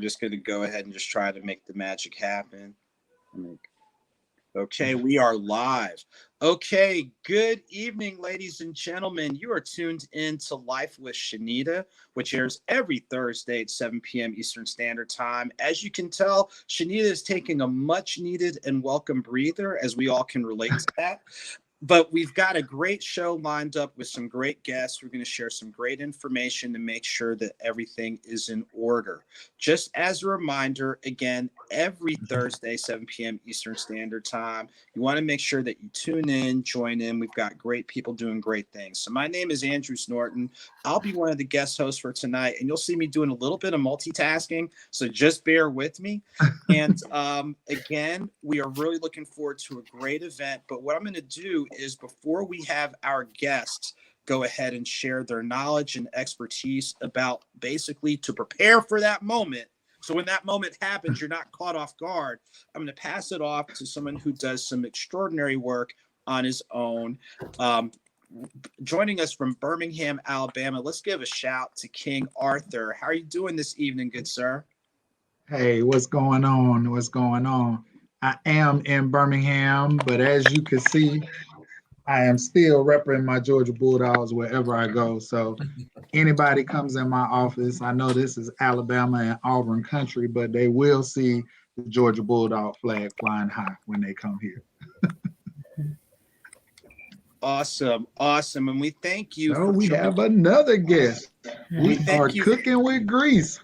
just going to go ahead and just try to make the magic happen. Okay, we are live. Okay, good evening, ladies and gentlemen. You are tuned in to Life with Shenita, which airs every Thursday at 7 p.m. Eastern Standard Time. As you can tell, Shenita is taking a much needed and welcome breather, as we all can relate to that. But we've got a great show lined up with some great guests. We're going to share some great information to make sure that everything is in order. Just as a reminder, again, every Thursday, 7 p.m. Eastern Standard Time, you want to make sure that you tune in, join in. We've got great people doing great things. So my name is Andrew Norton. I'll be one of the guest hosts for tonight, and you'll see me doing a little bit of multitasking. So just bear with me. And again, we are really looking forward to a great event. But what I'm going to do is, before we have our guests go ahead and share their knowledge and expertise about basically to prepare for that moment, so when that moment happens, you're not caught off guard, I'm going to pass it off to someone who does some extraordinary work on his own. Joining us from Birmingham, Alabama, let's give a shout to King Arthur. How are you doing this evening, good sir? Hey, what's going on? What's going on? I am in Birmingham, but as you can see, I am still representing my Georgia Bulldogs wherever I go. So anybody comes in my office, I know this is Alabama and Auburn country, but they will see the Georgia Bulldog flag flying high when they come here. Awesome. And we thank you. So we have another guest. We are cooking with grease.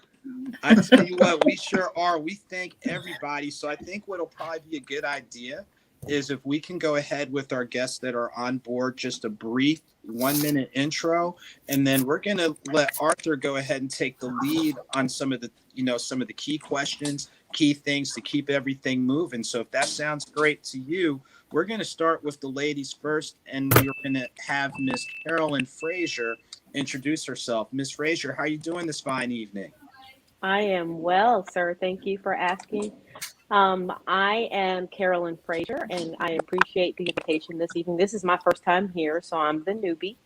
I tell you what, we sure are. We thank everybody. So I think what'll probably be a good idea is if we can go ahead with our guests that are on board, just a brief 1-minute intro, and then we're going to let Arthur go ahead and take the lead on some of the key questions, key things to keep everything moving. So if that sounds great to you, we're going to start with the ladies first, and we're going to have Miss Carolyn Fraser introduce herself. Miss Fraser, how are you doing this fine evening? I am well, sir. Thank you for asking. I am Carolyn Fraser, and I appreciate the invitation this evening. This is my first time here, so I'm the newbie.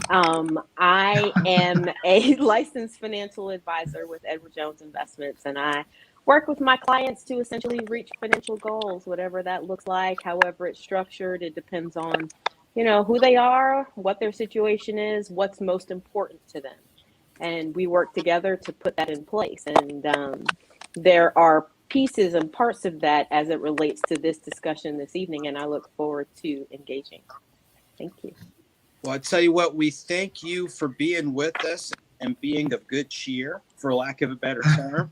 I am a licensed financial advisor with Edward Jones Investments, and I work with my clients to essentially reach financial goals, whatever that looks like, however it's structured. It depends on, who they are, what their situation is, what's most important to them. And we work together to put that in place. And there are pieces and parts of that as it relates to this discussion this evening, and I look forward to engaging. Thank you. Well, I tell you what, we thank you for being with us and being of good cheer, for lack of a better term.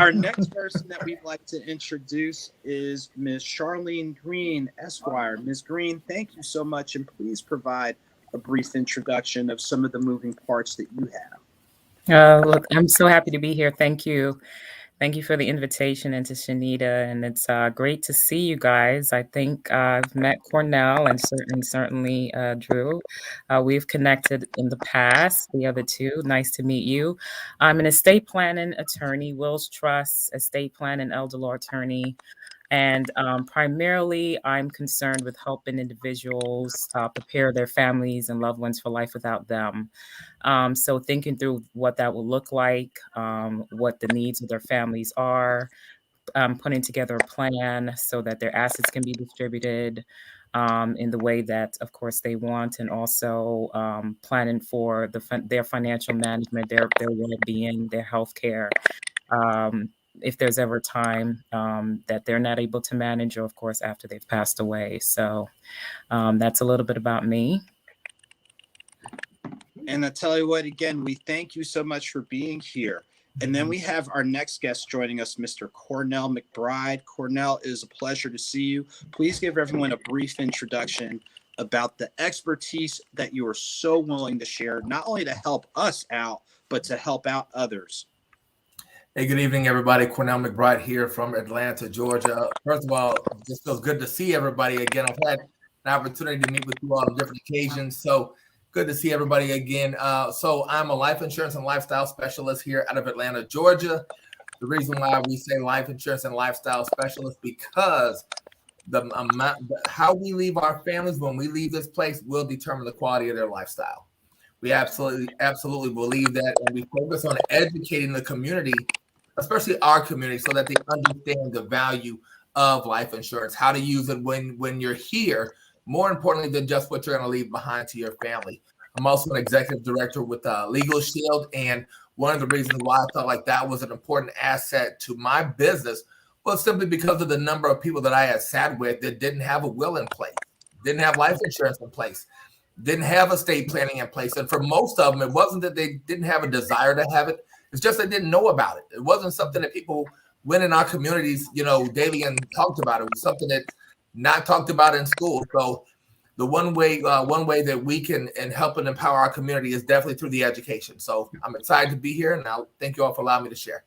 Our next person that we'd like to introduce is Ms. Charlene Green, Esquire. Ms. Green, thank you so much, and please provide a brief introduction of some of the moving parts that you have. Look, I'm so happy to be here. Thank you. Thank you for the invitation, and to Shenita. And it's great to see you guys. I think I've met Cornell and certainly Drew. We've connected in the past, the other two. Nice to meet you. I'm an estate planning attorney, wills, trusts, estate plan and elder law attorney. And primarily, I'm concerned with helping individuals prepare their families and loved ones for life without them. So thinking through what that will look like, what the needs of their families are, putting together a plan so that their assets can be distributed in the way that, of course, they want, and also planning for their financial management, their well-being, their health care. If there's ever time that they're not able to manage, or of course after they've passed away. So that's a little bit about me. And I tell you what, again, we thank you so much for being here. And then we have our next guest joining us, Mr. Cornell Mcbride. Cornell, it is a pleasure to see you. Please give everyone a brief introduction about the expertise that you are so willing to share, not only to help us out, but to help out others. Hey, good evening, everybody. Cornell Mcbride here from Atlanta, Georgia. First of all, it just feels good to see everybody again. I've had an opportunity to meet with you all on different occasions, so good to see everybody again. So I'm a life insurance and lifestyle specialist here out of Atlanta, Georgia. The reason why we say life insurance and lifestyle specialist, because how we leave our families when we leave this place will determine the quality of their lifestyle. We absolutely believe that, and we focus on educating the community especially our community, so that they understand the value of life insurance, how to use it when you're here, more importantly than just what you're going to leave behind to your family. I'm also an executive director with Legal Shield, and one of the reasons why I felt like that was an important asset to my business was simply because of the number of people that I had sat with that didn't have a will in place, didn't have life insurance in place, didn't have estate planning in place. And for most of them, it wasn't that they didn't have a desire to have it. It's just they didn't know about it. It wasn't something that people went in our communities, daily and talked about. It was something that not talked about in school. So the one way that we can and help and empower our community is definitely through the education. So I'm excited to be here, and I'll thank you all for allowing me to share.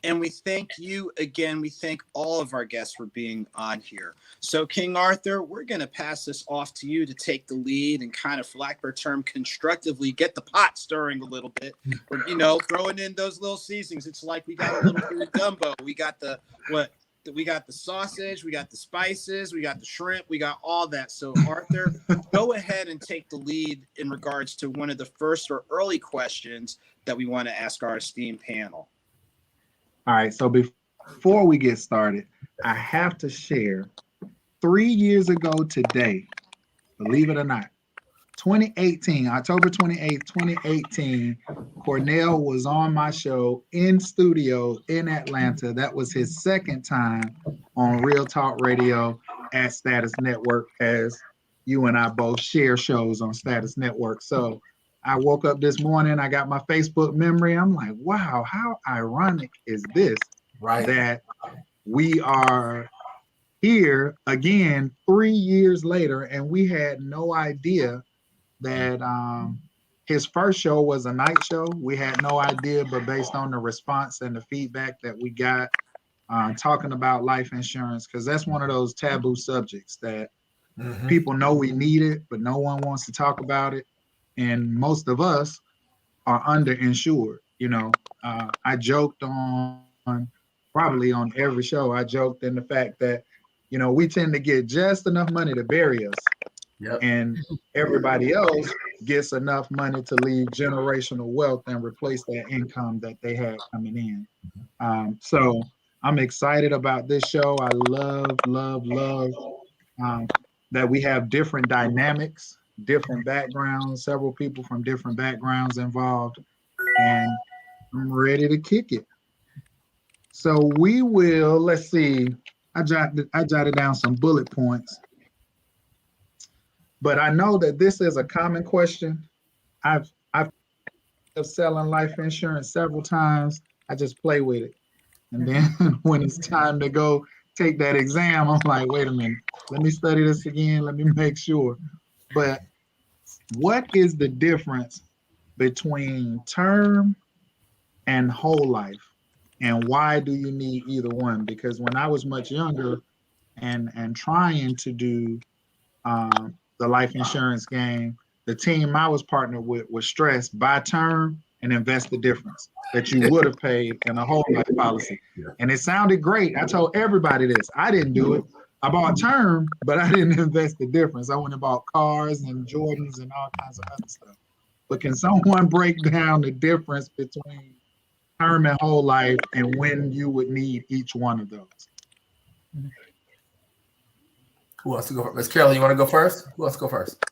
And we thank you again. We thank all of our guests for being on here. So King Arthur, we're going to pass this off to you to take the lead and kind of, for lack of a term, constructively get the pot stirring a little bit. Or, throwing in those little seasonings. It's like we got a little bit of gumbo. We got the sausage, we got the spices, we got the shrimp, we got all that. So Arthur, go ahead and take the lead in regards to one of the first or early questions that we want to ask our esteemed panel. All right, so before we get started, I have to share 3 years ago today, believe it or not, 2018, October 28th, 2018, Cornell was on my show in studio in Atlanta. That was his second time on Real Talk Radio at Status Network, as you and I both share shows on Status Network. So I woke up this morning, I got my Facebook memory. I'm like, wow, how ironic is this? Right. That we are here again 3 years later, and we had no idea that his first show was a night show. We had no idea, but based on the response and the feedback that we got talking about life insurance, because that's one of those taboo subjects that people know we need it, but no one wants to talk about it. And most of us are underinsured. I joked on probably on every show. I joked in the fact that, we tend to get just enough money to bury us. Yep. And everybody else gets enough money to leave generational wealth and replace that income that they had coming in. So I'm excited about this show. I love that we have different dynamics, different backgrounds, several people from different backgrounds involved, and I'm ready to kick it. So we will, let's see, I jotted down some bullet points, but I know that this is a common question. I've selling life insurance several times. I just play with it. And then when it's time to go take that exam, I'm like, wait a minute, let me study this again. Let me make sure. But what is the difference between term and whole life? And why do you need either one? Because when I was much younger and trying to do the life insurance game, the team I was partnered with was stressed: buy term and invest the difference that you would have paid in a whole life policy. And it sounded great. I told everybody this. I didn't do it. I bought term, but I didn't invest the difference. I went and bought cars and Jordans and all kinds of other stuff. But can someone break down the difference between term and whole life and when you would need each one of those? Who wants to go? Miss Carolyn, you want to go first? Who wants to go first?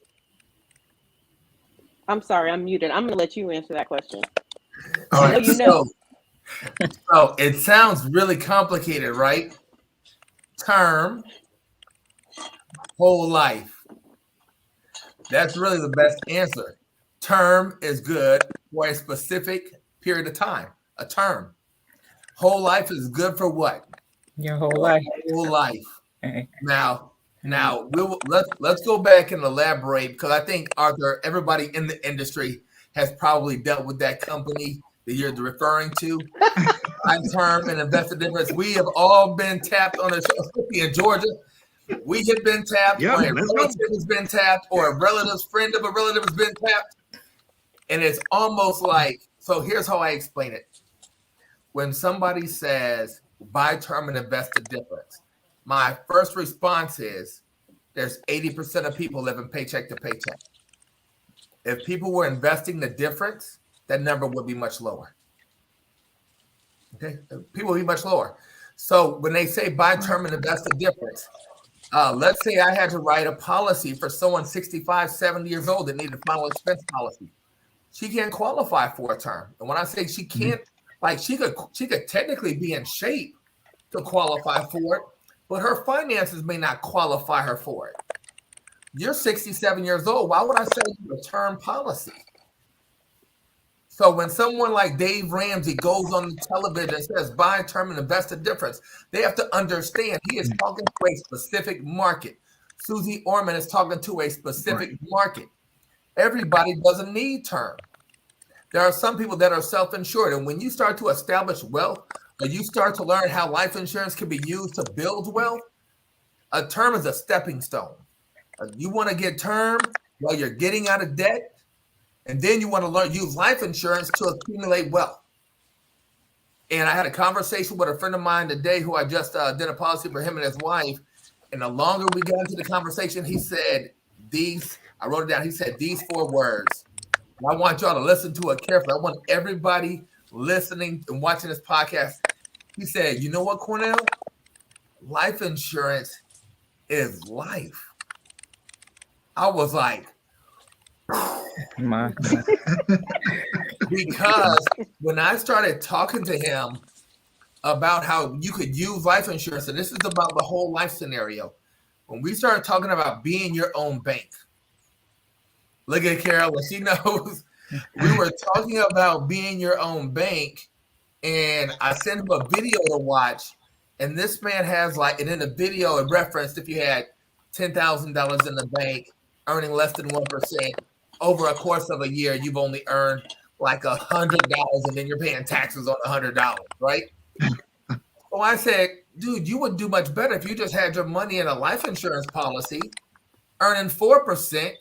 I'm sorry, I'm muted. I'm going to let you answer that question. All right. You know. So it sounds really complicated, right? Term, whole life. That's really the best answer. Term is good for a specific period of time, a term. Whole life is good for what? Your whole life. Whole life. Okay. Now let's go back and elaborate, because I think, Arthur, everybody in the industry has probably dealt with that company that you're referring to. On term and invested difference. We have all been tapped on a show, especially in Georgia. We have been tapped, or a relative has been tapped, or a relative's friend of a relative has been tapped. And it's almost like, so here's how I explain it. When somebody says buy term and invest the difference, my first response is there's 80% of people living paycheck to paycheck. If people were investing the difference, that number would be much lower. Okay, people will be much lower. So when they say buy term and invest the difference, let's say I had to write a policy for someone 65, 70 years old that needed a final expense policy. She can't qualify for a term. And when I say she can't, like she could technically be in shape to qualify for it, but her finances may not qualify her for it. You're 67 years old. Why would I sell you a term policy? So when someone like Dave Ramsey goes on the television and says buy term and invest the difference, they have to understand he is talking to a specific market. Susie Orman is talking to a specific market. Everybody doesn't need term. There are some people that are self-insured. And when you start to establish wealth, or you start to learn how life insurance can be used to build wealth, a term is a stepping stone. You want to get term while you're getting out of debt, and then you want to use life insurance to accumulate wealth. And I had a conversation with a friend of mine today who I just did a policy for him and his wife. And the longer we got into the conversation, he said I wrote it down. He said these 4 words. And I want y'all to listen to it carefully. I want everybody listening and watching this podcast. He said, you know what, Cornell? Life insurance is life. I was like, because when I started talking to him about how you could use life insurance, and this is about the whole life scenario, when we started talking about being your own bank, look at Carolyn, she knows. We were talking about being your own bank, and I sent him a video to watch, and this man has and in the video it referenced if you had $10,000 in the bank, earning less than 1%, over a course of a year, you've only earned like $100, and then you're paying taxes on $100, right? So I said, dude, you would do much better if you just had your money in a life insurance policy, earning 4%,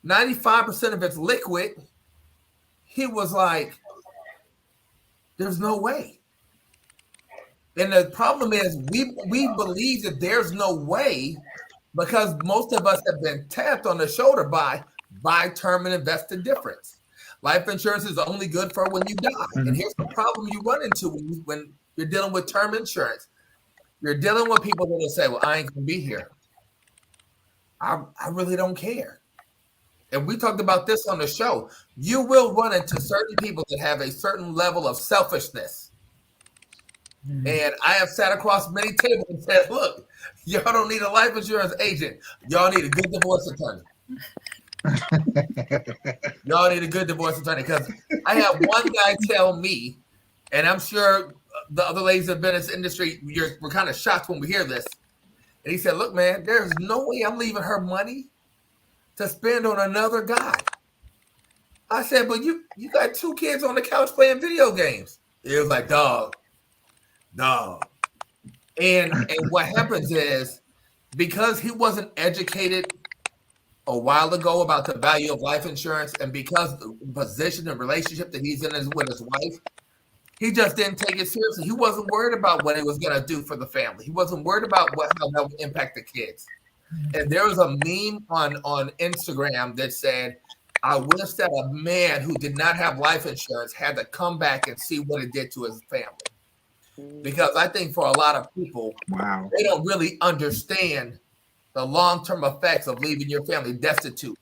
95% of it's liquid. He was like, there's no way. And the problem is we believe that there's no way because most of us have been tapped on the shoulder by buy term and invest the difference. Life insurance is only good for when you die. And here's the problem you run into when you're dealing with term insurance. You're dealing with people that will say, well, I ain't going to be here. I really don't care. And we talked about this on the show. You will run into certain people that have a certain level of selfishness. And I have sat across many tables and said, look, y'all don't need a life insurance agent. Y'all need a good divorce attorney. Y'all need a good divorce attorney because I have one guy tell me, and I'm sure the other ladies that have been in this industry, we're kind of shocked when we hear this. And he said, look, man, there's no way I'm leaving her money to spend on another guy. I said, but you got 2 kids on the couch playing video games. It was like, dog. And what happens is because he wasn't educated a while ago about the value of life insurance, and because the position and relationship that he's in is with his wife, he just didn't take it seriously. He wasn't worried about what he was going to do for the family. He wasn't worried about how that would impact the kids. And there was a meme on Instagram that said, I wish that a man who did not have life insurance had to come back and see what it did to his family. Because I think for a lot of people, they don't really understand the long-term effects of leaving your family destitute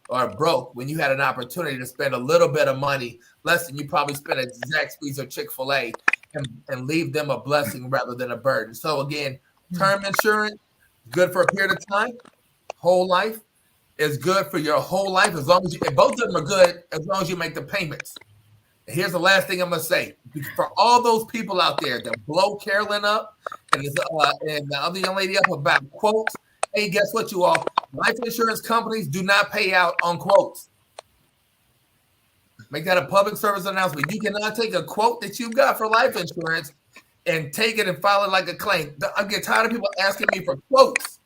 or broke when you had an opportunity to spend a little bit of money, less than you probably spent at Zaxby's or Chick-fil-A, and leave them a blessing rather than a burden. So again, term insurance, good for a period of time. Whole life is good for your whole life as long as both of them are good as long as you make the payments. And here's the last thing I'm gonna say. For all those people out there that blow Carolyn up and the other young lady up about quotes, hey, guess what, you all? Life insurance companies do not pay out on quotes. Make that a public service announcement. You cannot take a quote that you've got for life insurance and take it and file it like a claim. I get tired of people asking me for quotes.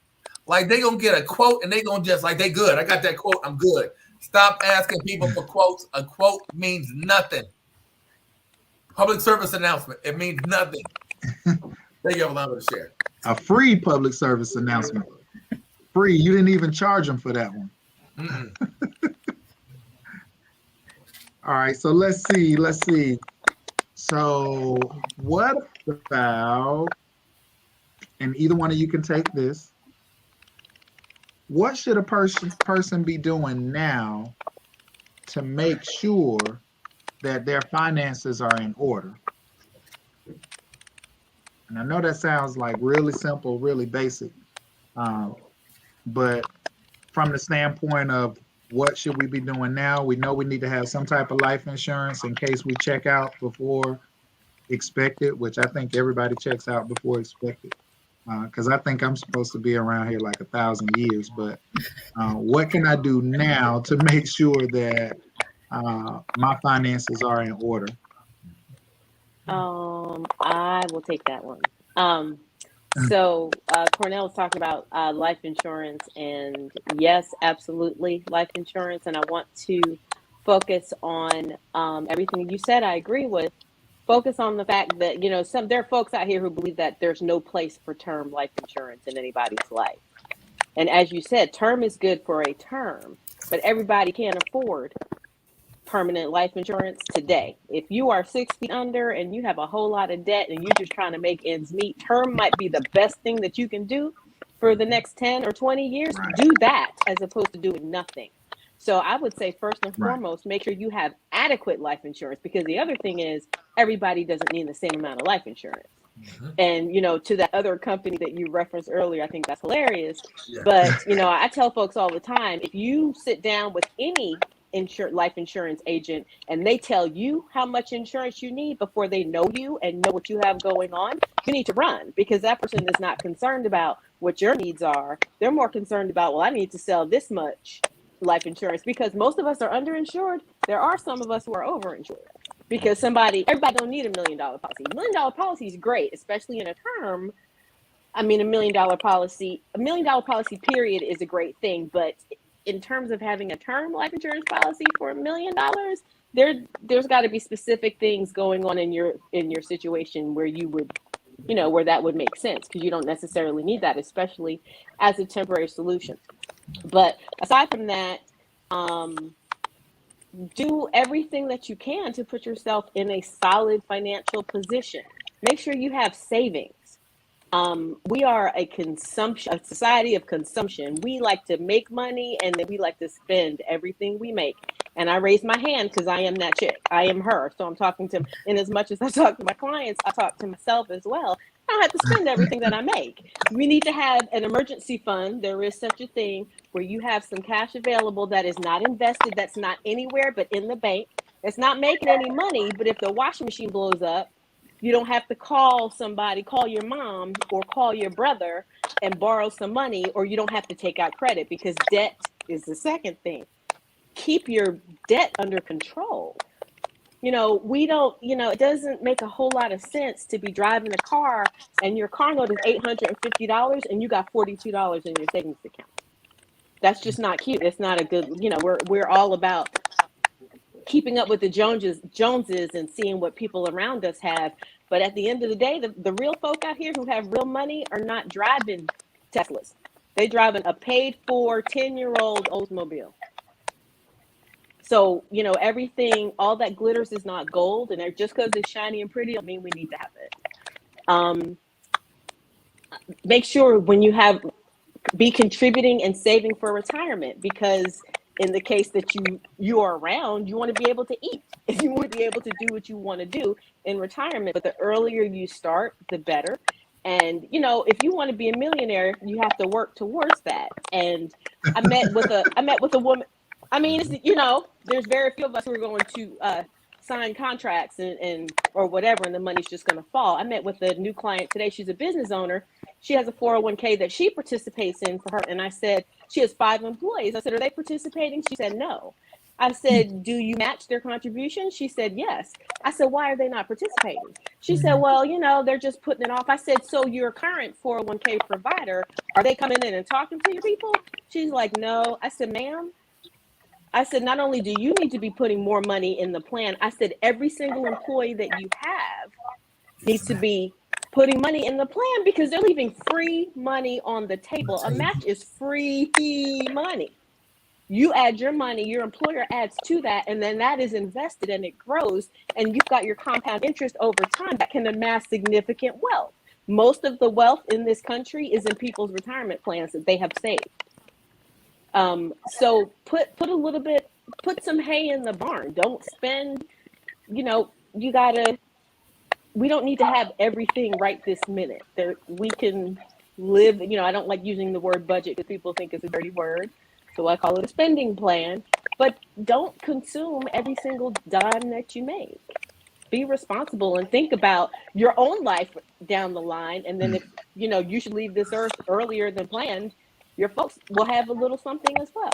Like they gonna get a quote and they gonna just like they good. I got that quote. I'm good. Stop asking people for quotes. A quote means nothing. Public service announcement. It means nothing. Thank you for allowing me to share. A free public service announcement. Free. You didn't even charge them for that one. All right. So let's see. So what about, and either one of you can take this, what should a person be doing now to make sure that their finances are in order? And I know that sounds like really simple, really basic, but from the standpoint of what should we be doing now, we know we need to have some type of life insurance in case we check out before expected, which I think everybody checks out before expected, because I think I'm supposed to be around here like 1,000 years. But what can I do now to make sure that my finances are in order? I will take that one. So Cornell was talking about life insurance, and yes, absolutely, life insurance. And I want to focus on everything you said. I agree with. Focus on the fact that there are folks out here who believe that there's no place for term life insurance in anybody's life. And as you said, term is good for a term, but everybody can't afford permanent life insurance today. If you are 6 feet under and you have a whole lot of debt and you're just trying to make ends meet, term might be the best thing that you can do for the next 10 or 20 years. Right. Do that as opposed to doing nothing. So I would say first and Right. foremost, make sure you have adequate life insurance, because the other thing is everybody doesn't need the same amount of life insurance. Mhm. And, to that other company that you referenced earlier, I think that's hilarious. Yeah. But, I tell folks all the time, if you sit down with any life insurance agent and they tell you how much insurance you need before they know you and know what you have going on, you need to run, because that person is not concerned about what your needs are. They're more concerned about, well, I need to sell this much life insurance, because most of us are underinsured. There are some of us who are overinsured, because everybody don't need $1 million policy. $1 million policy is great, especially in a term. I mean, $1 million policy period is a great thing, but in terms of having a term life insurance policy for $1 million, there's got to be specific things going on in your situation where you would, where that would make sense, because you don't necessarily need that, especially as a temporary solution. But aside from that, do everything that you can to put yourself in a solid financial position. Make sure you have savings. We are a society of consumption. We like to make money, and then we like to spend everything we make. And I raise my hand because I am that chick. I am her. So I'm talking to, and as much as I talk to my clients, I talk to myself as well. I don't have to spend everything that I make. We need to have an emergency fund. There is such a thing where you have some cash available that is not invested, that's not anywhere but in the bank. It's not making any money, but if the washing machine blows up, you don't have to call your mom or call your brother and borrow some money, or you don't have to take out credit, because debt is the second thing. Keep your debt under control. It doesn't make a whole lot of sense to be driving a car and your car note is $850 and you got $42 in your savings account. That's just not cute. It's not a good, we're all about keeping up with the Joneses and seeing what people around us have. But at the end of the day, the real folk out here who have real money are not driving Teslas. They're driving a paid for 10-year-old Oldsmobile. So, everything, all that glitters is not gold. And just because it's shiny and pretty, don't mean we need to have it. Make sure when be contributing and saving for retirement, because in the case that you are around, you want to be able to eat. You want to be able to do what you want to do in retirement. But the earlier you start, the better. And, if you want to be a millionaire, you have to work towards that. And I met with a woman. I mean, there's very few of us who are going to sign contracts and or whatever, and the money's just going to fall. I met with a new client today. She's a business owner. She has a 401k that she participates in for her. And I said, she has 5 employees. I said, are they participating? She said, no. I said, do you match their contribution? She said, yes. I said, why are they not participating? She said, well, they're just putting it off. I said, so your current 401k provider, are they coming in and talking to your people? She's like, no. I said, ma'am, not only do you need to be putting more money in the plan, I said, every single employee that you have needs to be putting money in the plan, because they're leaving free money on the table. A match is free money. You add your money, your employer adds to that, and then that is invested and it grows, and you've got your compound interest over time that can amass significant wealth. Most of the wealth in this country is in people's retirement plans that they have saved. So put a little bit, put some hay in the barn. Don't spend, you gotta, we don't need to have everything right this minute. We can live, I don't like using the word budget because people think it's a dirty word. So I call it a spending plan, but don't consume every single dime that you make. Be responsible and think about your own life down the line. And then if, you should leave this earth earlier than planned, your folks will have a little something as well.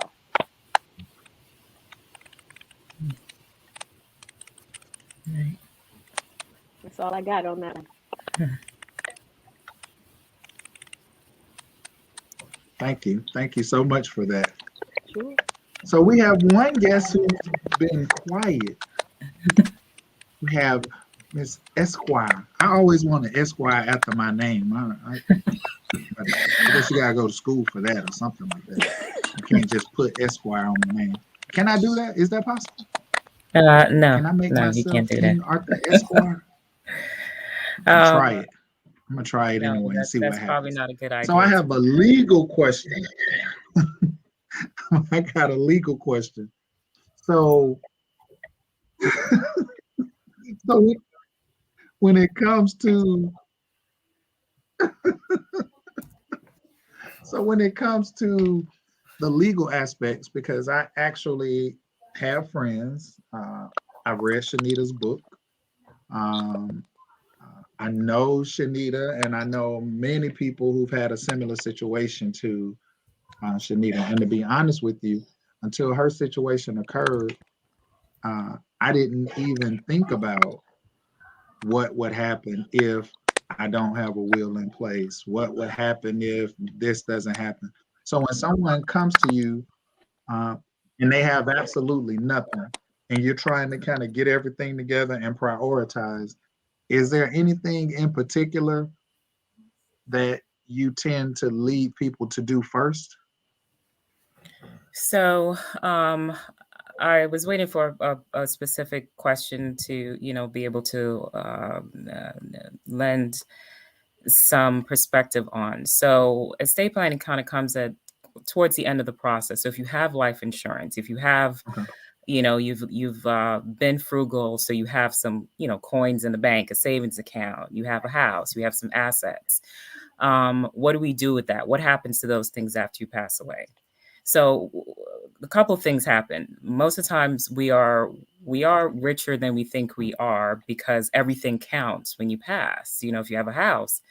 Right. That's all I got on that one. Thank you. Thank you so much for that. Sure. So we have one guest who's been quiet. We have Miss Esquire. I always want an Esquire after my name. I guess you gotta go to school for that or something like that. You can't just put Esquire on the name. Can I do that? Is that possible? No, Can I make you myself can't do that. King Arthur Esquire? Try it. I'm gonna try it anyway and see what happens. That's probably not a good idea. So I have a legal question. I got a legal question. So, when it comes to the legal aspects, because I actually have friends. I've read Shenita's book. I know Shenita, and I know many people who've had a similar situation to Shenita. And to be honest with you, until her situation occurred, I didn't even think about what would happen if I don't have a will in place. What would happen if this doesn't happen? So when someone comes to you and they have absolutely nothing, and you're trying to kind of get everything together and prioritize, is there anything in particular that you tend to lead people to do first? So I was waiting for a specific question to, be able to lend some perspective on. So estate planning kind of comes towards the end of the process. So if you have life insurance, if you have, you've been frugal, so you have some, coins in the bank, a savings account, you have a house, you have some assets. What do we do with that? What happens to those things after you pass away? So a couple of things happen. Most of the times we are richer than we think we are because everything counts when you pass. If you have a house,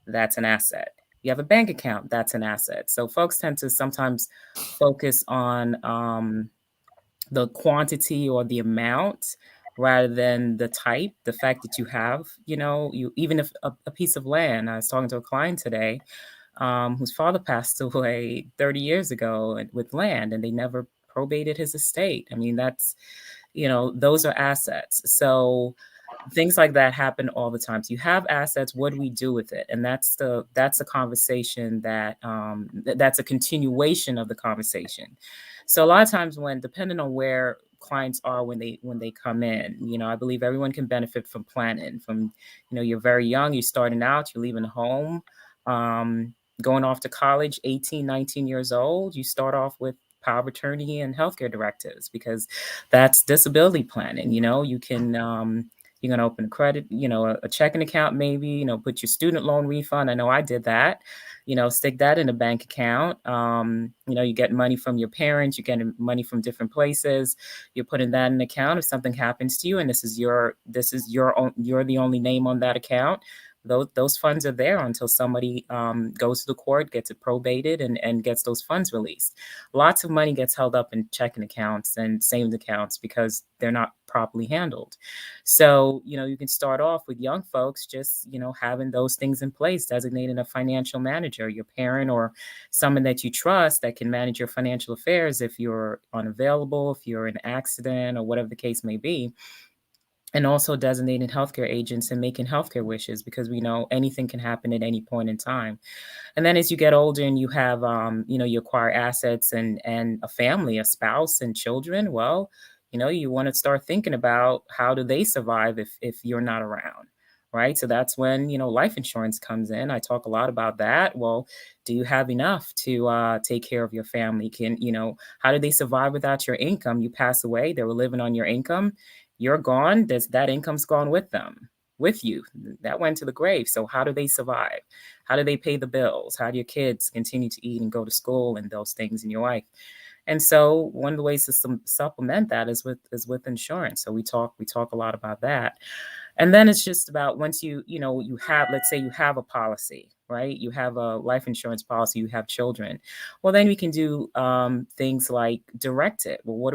that's an asset. You have a bank account, that's an asset. So folks tend to sometimes focus on the quantity or the amount rather than the type, the fact that you have, even if a piece of land. I was talking to a client today whose father passed away 30 years ago with land, and they never probated his estate. I mean, that's, those are assets. So things like that happen all the time. So you have assets. What do we do with it? And that's a conversation that's a continuation of the conversation. So a lot of times depending on where clients are when they come in, I believe everyone can benefit from planning. From, you're very young, you're starting out, you're leaving home, going off to college, 18, 19 years old, you start off with power of attorney and healthcare directives, because that's disability planning. You can, you're going to open a credit, a checking account, maybe, put your student loan refund. I know I did that, stick that in a bank account. You get money from your parents, you're getting money from different places. You're putting that in an account. If something happens to you and this is your own, you're the only name on that account, those funds are there until somebody goes to the court, gets it probated, and gets those funds released. Lots of money gets held up in checking accounts and savings accounts because they're not properly handled. So, you can start off with young folks just, having those things in place, designating a financial manager, your parent or someone that you trust that can manage your financial affairs if you're unavailable, if you're in an accident or whatever the case may be. and also designating healthcare agents and making healthcare wishes, because we know anything can happen at any point in time. And then as you get older and you have, you acquire assets and a family, a spouse and children, well, you want to start thinking about how do they survive if you're not around, right? So that's when, life insurance comes in. I talk a lot about that. Well, do you have enough to take care of your family? How do they survive without your income? You pass away, they were living on your income. You're gone. That income's gone with them, with you. That went to the grave. So how do they survive? How do they pay the bills? How do your kids continue to eat and go to school and those things in your life? And so one of the ways to supplement that is with insurance. So we talk a lot about that. And then it's just about once you have, let's say you have a policy, right? You have a life insurance policy, you have children. Well, then we can do things like direct it. Well, what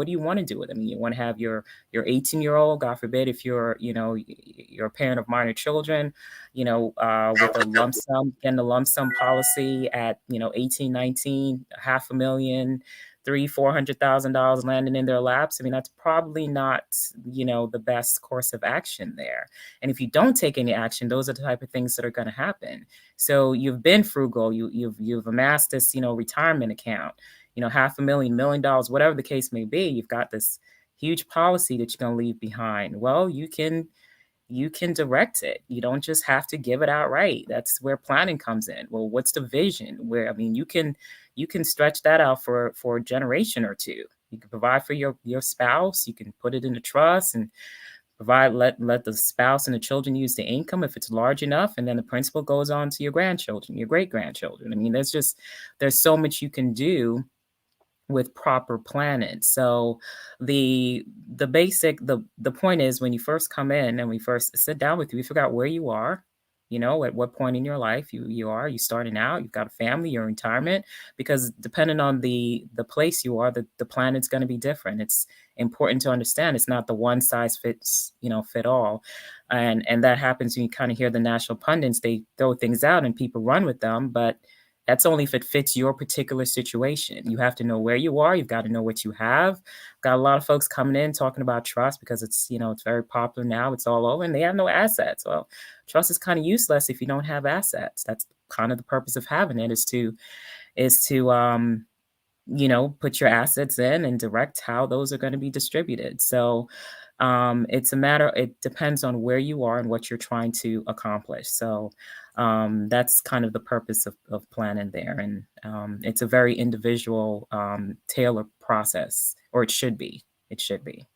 do you want to do with it? I mean, you want to have your 18-year-old, God forbid, if you're a parent of minor children, with a lump sum, getting a lump sum policy at, 18, 19, $500,000, $300,000-$400,000 landing in their laps. I mean, that's probably not, the best course of action there. And if you don't take any action, those are the type of things that are going to happen. So you've been frugal, you've amassed this, retirement account, $500,000, $1 million, whatever the case may be. You've got this huge policy that you're going to leave behind. Well, you can direct it. You don't just have to give it outright. That's where planning comes in. Well, what's the vision? You can stretch that out for a generation or two. You can provide for your spouse. You can put it in a trust and let the spouse and the children use the income if it's large enough. And then the principal goes on to your grandchildren, your great grandchildren. I mean, there's so much you can do with proper planning. So the point is, when you first come in and we first sit down with you, we figure out where you are, at what point in your life you starting out, you've got a family, you're in retirement, because depending on the place you are, the plan is going to be different. It's important to understand it's not the one size fits, fit all. And that happens when you kind of hear the national pundits, they throw things out and people run with them, but that's only if it fits your particular situation. You have to know where you are. You've got to know what you have. Got a lot of folks coming in talking about trust because it's, it's very popular now. It's all over and they have no assets. Well, trust is kind of useless if you don't have assets. That's kind of the purpose of having it is to put your assets in and direct how those are going to be distributed. So it depends on where you are and what you're trying to accomplish. So that's kind of the purpose of planning there. And it's a very individual, tailored process, or it should be. It should be.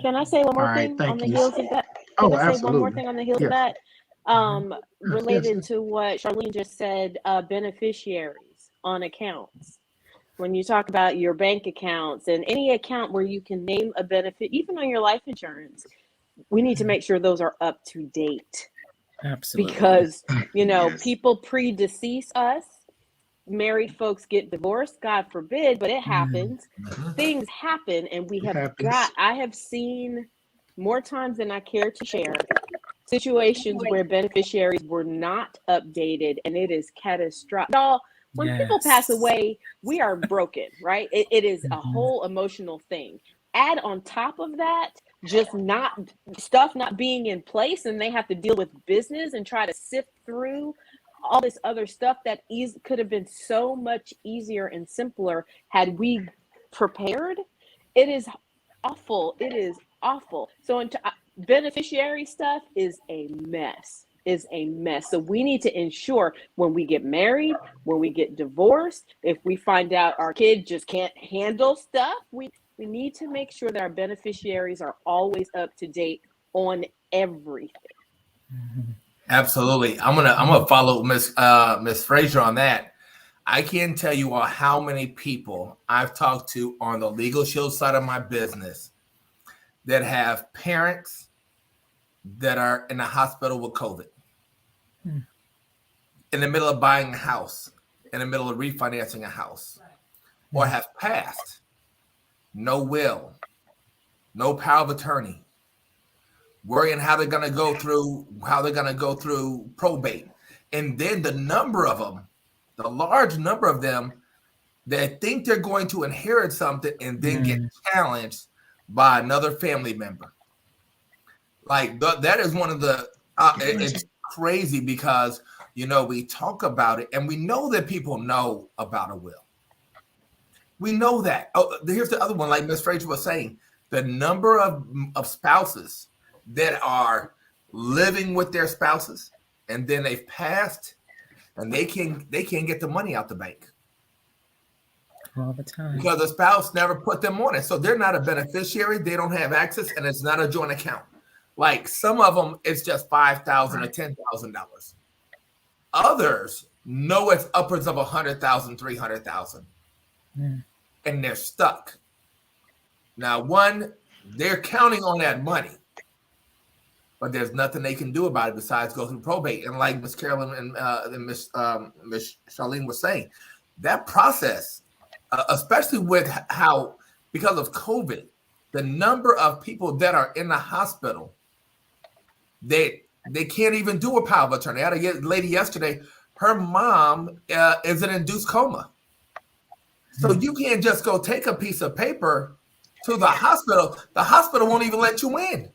Can I say one more thing on the heels of that? Can I say one more thing on the heels of that? Related to what Charlene just said, beneficiaries on accounts. When you talk about your bank accounts and any account where you can name a benefit, even on your life insurance, we need to make sure those are up to date. Absolutely. Because, people predecease us. Married folks get divorced, God forbid, but it happens. Things happen, and I have seen more times than I care to share situations where beneficiaries were not updated, and it is catastrophic. When people pass away, we are broken, right? It is a whole emotional thing. Add on top of that, just not being in place, and they have to deal with business and try to sift through all this other stuff that could have been so much easier and simpler had we prepared. It is awful. It is awful. So beneficiary stuff is a mess. So we need to ensure when we get married, when we get divorced, if we find out our kid just can't handle stuff, we need to make sure that our beneficiaries are always up to date on everything. Absolutely. I'm gonna follow Miss Fraser on that. I can't tell you all how many people I've talked to on the Legal Shield side of my business that have parents that are in the hospital with COVID, in the middle of buying a house, in the middle of refinancing a house, or have passed, no will, no power of attorney, worrying how they're going to go through probate. And then the large number of them that think they're going to inherit something and then get challenged by another family member. Like that is one of the, it's crazy because, you know, we talk about it and we know that people know about a will. We know that. Oh, here's the other one, like Ms. Fraser was saying, the number of spouses that are living with their spouses and then they've passed and they can't get the money out the bank. All the time. Because the spouse never put them on it. So they're not a beneficiary. They don't have access and it's not a joint account. Like some of them, it's just $5,000 or $10,000. Others know it's upwards of $100,000, $300,000. And they're stuck. Now, one, they're counting on that money, but there's nothing they can do about it besides go through probate. And like Ms. Carolyn and Ms. Charlene was saying, that process, especially with how, because of COVID, the number of people that are in the hospital, they can't even do a power of attorney. I had a lady yesterday, her mom is in induced coma. So you can't just go take a piece of paper to the hospital. The hospital won't even let you in.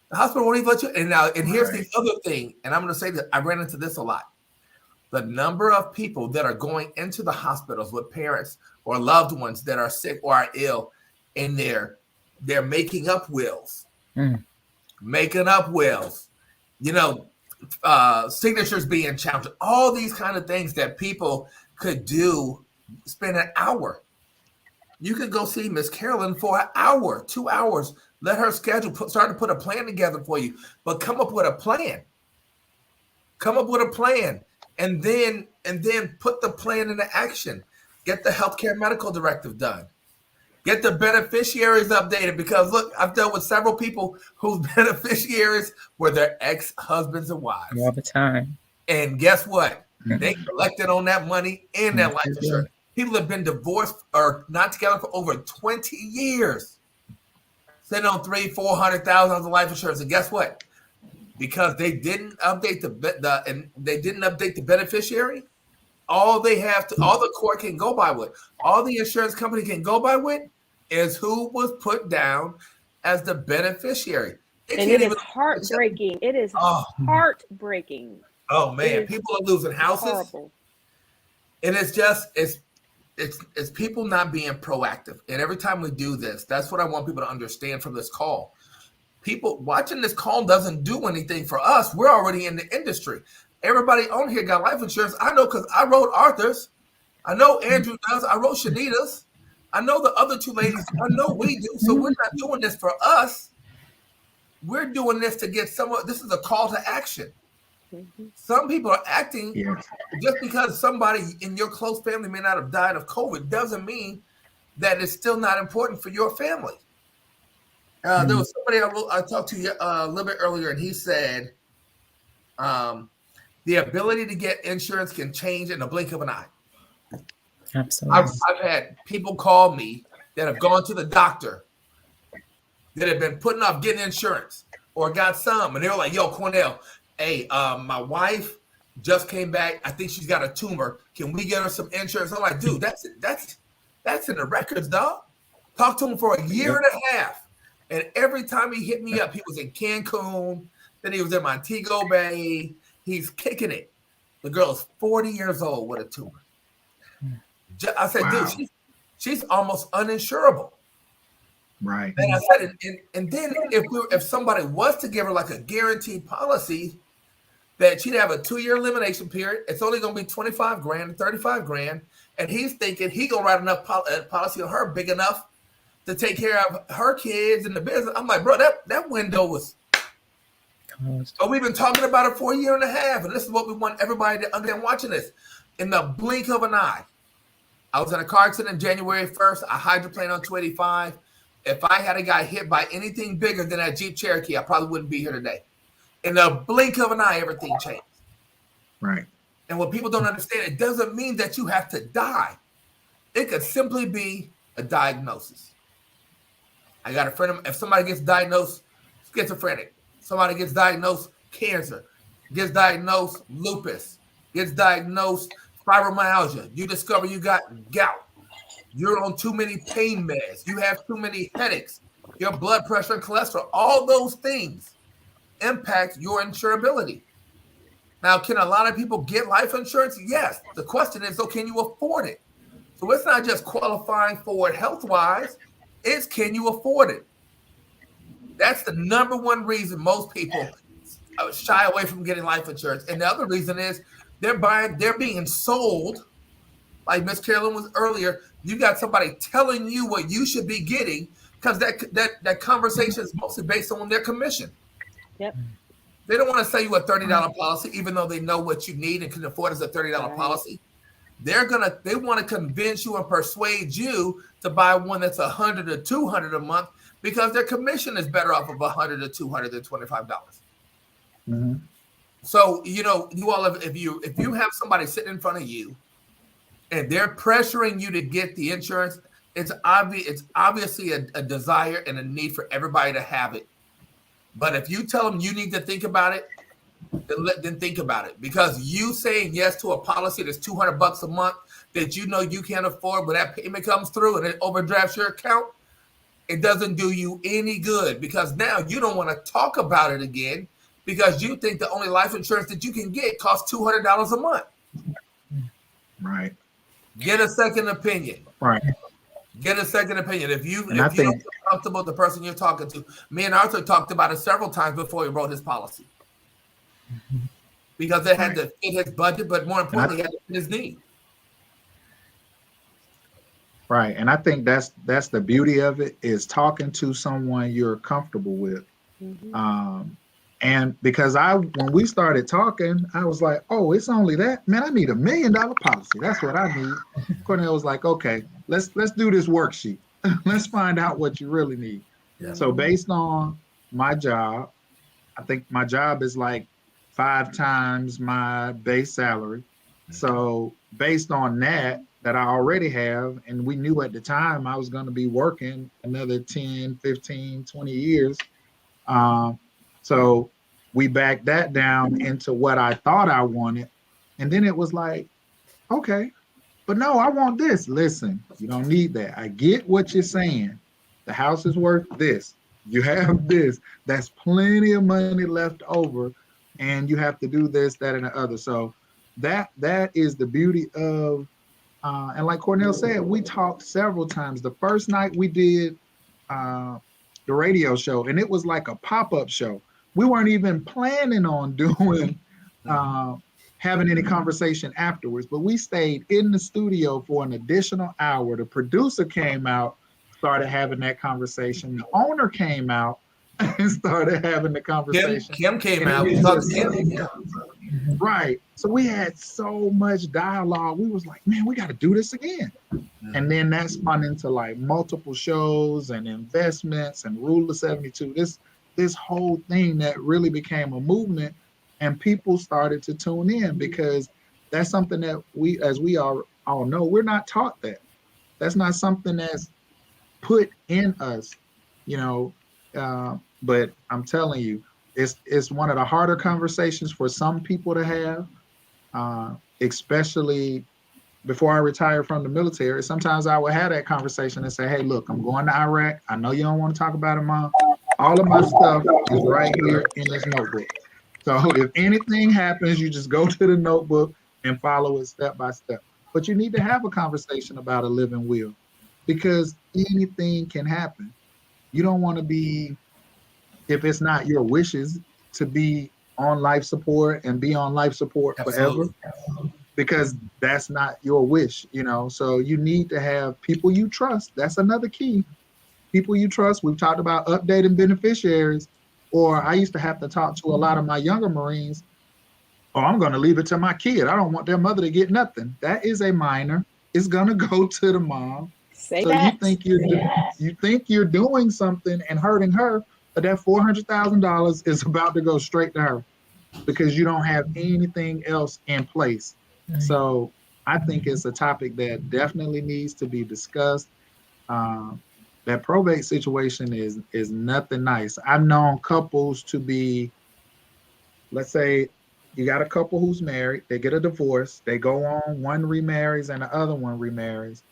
The hospital won't even let you in. And here's the other thing, and I'm going to say that I ran into this a lot. The number of people that are going into the hospitals with parents or loved ones that are sick or are ill, and they're making up wills. Making up wills. You know, signatures being challenged. All these kind of things that people could do. Spend an hour. You could go see Miss Carolyn for an hour, 2 hours. Let her schedule, start to put a plan together for you. But come up with a plan. Come up with a plan, and then put the plan into action. Get the healthcare medical directive done. Get the beneficiaries updated, because look, I've dealt with several people whose beneficiaries were their ex-husbands and wives. All the time. And guess what? They collected on that money and that life insurance. People have been divorced or not together for over 20 years. Sitting on $300,000-$400,000 of life insurance. And guess what? Because they didn't update the beneficiary, all the court can go by with, all the insurance company can go by with is who was put down as the beneficiary. And it is heartbreaking. It is heartbreaking. Oh man, people are losing houses. Horrible. And it's just it's people not being proactive. And every time we do this, that's what I want people to understand from this call. People watching this call doesn't do anything for us. We're already in the industry. Everybody on here got life insurance. I know because I wrote Arthur's. I know Andrew does. I wrote Shenita's. I know the other two ladies. I know we do. So we're not doing this for us. We're doing this to get someone. This is a call to action. Some people are acting just because somebody in your close family may not have died of COVID doesn't mean that it's still not important for your family. There was somebody I talked to a little bit earlier, and he said the ability to get insurance can change in the blink of an eye. Absolutely. I've had people call me that have gone to the doctor that have been putting off getting insurance or got some, and they were like, "Yo, Cornell, hey, my wife just came back. I think she's got a tumor. Can we get her some insurance?" I'm like, "Dude, that's in the records, dog." Talked to him for a year and a half, and every time he hit me up, he was in Cancun, then he was in Montego Bay. He's kicking it. The girl is 40 years old with a tumor. I said, "Dude, she's almost uninsurable." Right. And I said, and then if somebody was to give her like a guaranteed policy, that she'd have a 2-year elimination period. It's only going to be $25,000, $35,000, and he's thinking he gonna write enough policy on her big enough to take care of her kids and the business. I'm like, bro, that window was. So we've been talking about it for a year and a half, and this is what we want everybody to understand watching this. In the blink of an eye, I was in a car accident January 1st. I hydroplaned on 285. If I had a guy hit by anything bigger than that Jeep Cherokee, I probably wouldn't be here today. In the blink of an eye, everything changed. Right. And what people don't understand, it doesn't mean that you have to die. It could simply be a diagnosis. I got a friend of, if somebody gets diagnosed schizophrenic, somebody gets diagnosed cancer, gets diagnosed lupus, gets diagnosed fibromyalgia. You discover you got gout. You're on too many pain meds. You have too many headaches. Your blood pressure and cholesterol. All those things impact your insurability. Now, can a lot of people get life insurance? Yes. The question is, so can you afford it? So it's not just qualifying for it health-wise. It's can you afford it? That's the number one reason most people shy away from getting life insurance. And the other reason is they're being sold, like Miss Carolyn was earlier. You got somebody telling you what you should be getting because that conversation is mostly based on their commission. Yep. They don't want to sell you a $30 policy, even though they know what you need and can afford as a $30 policy. They want to convince you and persuade you to buy one that's $100 or $200 a month because their commission is better off of $100 or $200 than $25. Mm-hmm. So, you all have, if you have somebody sitting in front of you and they're pressuring you to get the insurance, it's obviously a desire and a need for everybody to have it. But if you tell them you need to think about it, then think about it. Because you saying yes to a policy that's $200 a month that you can't afford, when that payment comes through and it overdrafts your account, it doesn't do you any good because now you don't want to talk about it again because you think the only life insurance that you can get costs $200 a month. Right. Get a second opinion. Right. Get a second opinion. If you think, don't feel comfortable with the person you're talking to, me and Arthur talked about it several times before he wrote his policy. Because it had to fit his budget, but more importantly, it had to fit his need. Right. And I think that's the beauty of it, is talking to someone you're comfortable with. Mm-hmm. And because when we started talking, I was like, oh, it's only that? Man, I need $1 million policy. That's what I need. Cornell was like, okay, let's do this worksheet. Let's find out what you really need. Yeah. So based on my job, I think my job is like 5 times my base salary. So based on that I already have, and we knew at the time I was going to be working another 10, 15, 20 years. So we backed that down into what I thought I wanted. And then it was like, okay, but no, I want this. Listen, you don't need that. I get what you're saying. The house is worth this. You have this. That's plenty of money left over. And you have to do this, that, and the other. So that is the beauty of, and like Cornell said, we talked several times. The first night we did the radio show, and it was like a pop-up show. We weren't even planning on doing, having any conversation afterwards, but we stayed in the studio for an additional hour. The producer came out, started having that conversation. The owner came out and started having the conversation. Kim came out. Right. So we had so much dialogue. We was like, man, we got to do this again. And then that spun into like multiple shows and investments and Rule of 72. This whole thing that really became a movement, and people started to tune in because that's something that we, as we all know, we're not taught that. That's not something that's put in us, but I'm telling you, it's one of the harder conversations for some people to have, especially before I retired from the military. Sometimes I would have that conversation and say, hey, look, I'm going to Iraq. I know you don't want to talk about it, Mom. All of my stuff is right here in this notebook. So if anything happens, you just go to the notebook and follow it step by step. But you need to have a conversation about a living will, because anything can happen. You don't want to be, if it's not your wishes, to be on life support and be on life support forever, because that's not your wish, So you need to have people you trust. That's another key. People you trust. We've talked about updating beneficiaries, or I used to have to talk to a lot of my younger Marines. Oh, I'm going to leave it to my kid. I don't want their mother to get nothing. That is a minor. It's going to go to the mom. Say so that. you think you're doing something and hurting her, but that $400,000 is about to go straight to her because you don't have anything else in place. Right. So I think it's a topic that definitely needs to be discussed. That probate situation is nothing nice. I've known couples to be, let's say, You got a couple who's married, they get a divorce, they go on, one remarries and the other one remarries,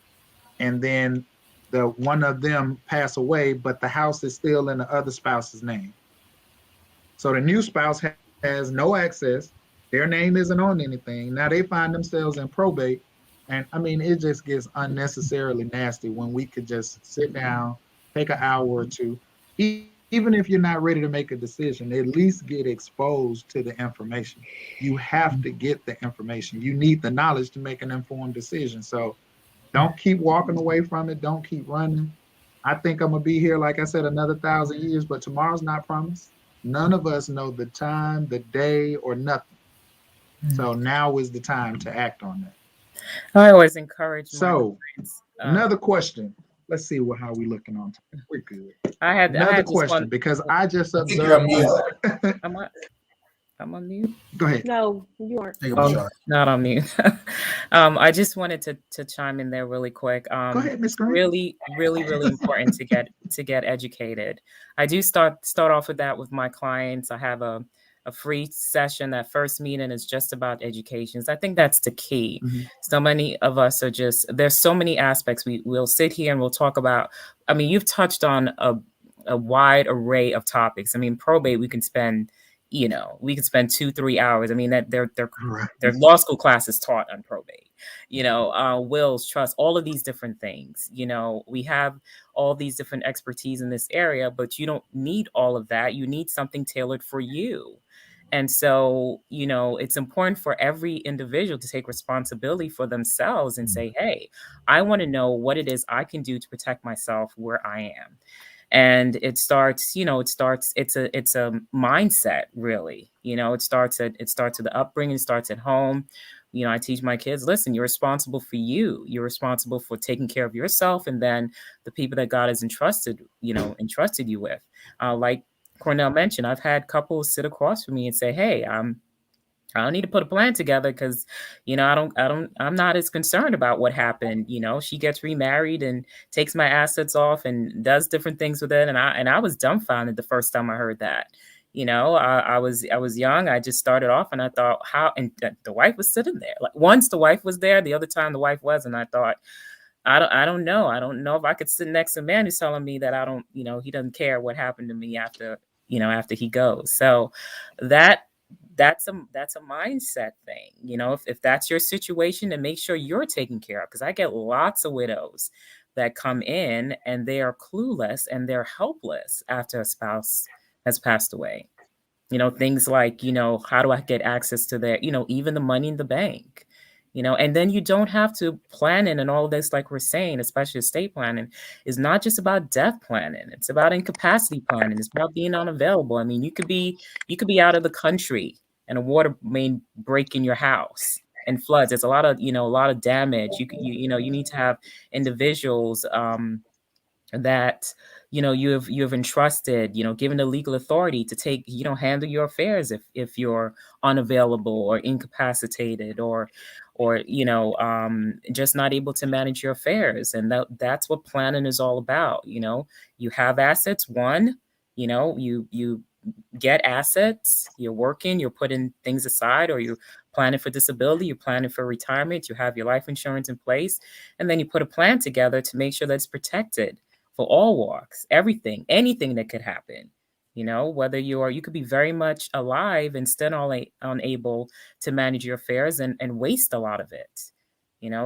and then the one of them pass away, but the house is still in the other spouse's name. So the new spouse has no access. Their name isn't on anything. Now they find themselves in probate. And I mean, it just gets unnecessarily nasty when we could just sit down, take an hour or two, even if you're not ready to make a decision, at least get exposed to the information. You have to get the information. You need the knowledge to make an informed decision. So don't keep walking away from it. Don't keep running. I think I'm going to be here, like I said, another 1,000 years, but tomorrow's not promised. None of us know the time, the day, or nothing. So now is the time to act on that. I always encourage my So clients. another question. Let's see how we looking on time. We're good. I had Another just question one. because I just I think you're on observed. mute. I'm on mute. Go ahead. No, you aren't. Take a shot. Not on mute. I just wanted to chime in there really quick. Go ahead, Ms. Green. Really, really, really important to get educated. I do start off with that with my clients. I have a free session. That first meeting is just about education. I think that's the key. Mm-hmm. So many of us are there's so many aspects. We'll sit here and we'll talk about, I mean, you've touched on a wide array of topics. I mean, probate, we can spend 2-3 hours. I mean, that their law school classes taught on probate, wills, trust, all of these different things. We have all these different expertise in this area, but you don't need all of that. You need something tailored for you. And so, it's important for every individual to take responsibility for themselves and say, hey, I want to know what it is I can do to protect myself where I am. And it starts, it's a mindset, really. It starts at the upbringing, it starts at home. I teach my kids, listen, you're responsible for you. You're responsible for taking care of yourself and then the people that God has entrusted you with. Like Cornell mentioned, I've had couples sit across from me and say, hey, I don't need to put a plan together because, I'm not as concerned about what happened. She gets remarried and takes my assets off and does different things with it. And I was dumbfounded the first time I heard that. I was young. I just started off and I thought and the wife was sitting there. Like once the wife was there, the other time the wife wasn't. I thought, I don't know. I don't know if I could sit next to a man who's telling me that he doesn't care what happened to me after he goes. So that's a mindset thing. If that's your situation, then make sure you're taken care of. Because I get lots of widows that come in and they are clueless and they're helpless after a spouse has passed away. Things like, how do I get access to their, even the money in the bank? And then you don't have to plan in and all of this, like we're saying, especially estate planning is not just about death planning. It's about incapacity planning. It's about being unavailable. I mean, you could be out of the country and a water main break in your house and floods. There's a lot of damage. You need to have individuals that you have entrusted, given the legal authority to take, handle your affairs if you're unavailable or incapacitated or just not able to manage your affairs. And that's what planning is all about. You have assets. You get assets, you're working, you're putting things aside, or you're planning for disability, you're planning for retirement, you have your life insurance in place, and then you put a plan together to make sure that it's protected for all walks, anything that could happen. Whether you could be very much alive and still unable to manage your affairs and waste a lot of it.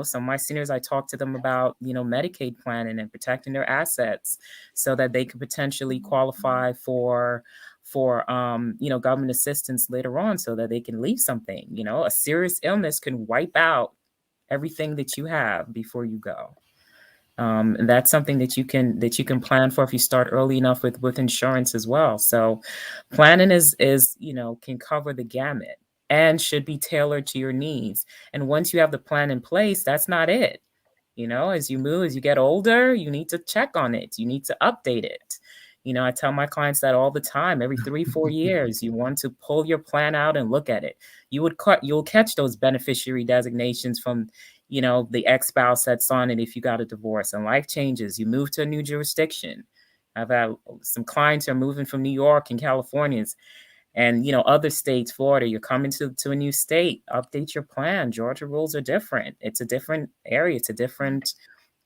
Some of my seniors, I talk to them about, Medicaid planning and protecting their assets so that they could potentially qualify for government assistance later on so that they can leave something. A serious illness can wipe out everything that you have before you go. And that's something that you can plan for if you start early enough with insurance as well. So planning is can cover the gamut and should be tailored to your needs. And once you have the plan in place, that's not it. As you get older, you need to check on it. You need to update it. I tell my clients that all the time. Every 3-4 years, you want to pull your plan out and look at it. You'll catch those beneficiary designations from, the ex-spouse that's on it if you got a divorce and life changes. You move to a new jurisdiction. I've had some clients who are moving from New York and California. And, other states, Florida, you're coming to a new state, update your plan. Georgia rules are different. It's a different area. It's a different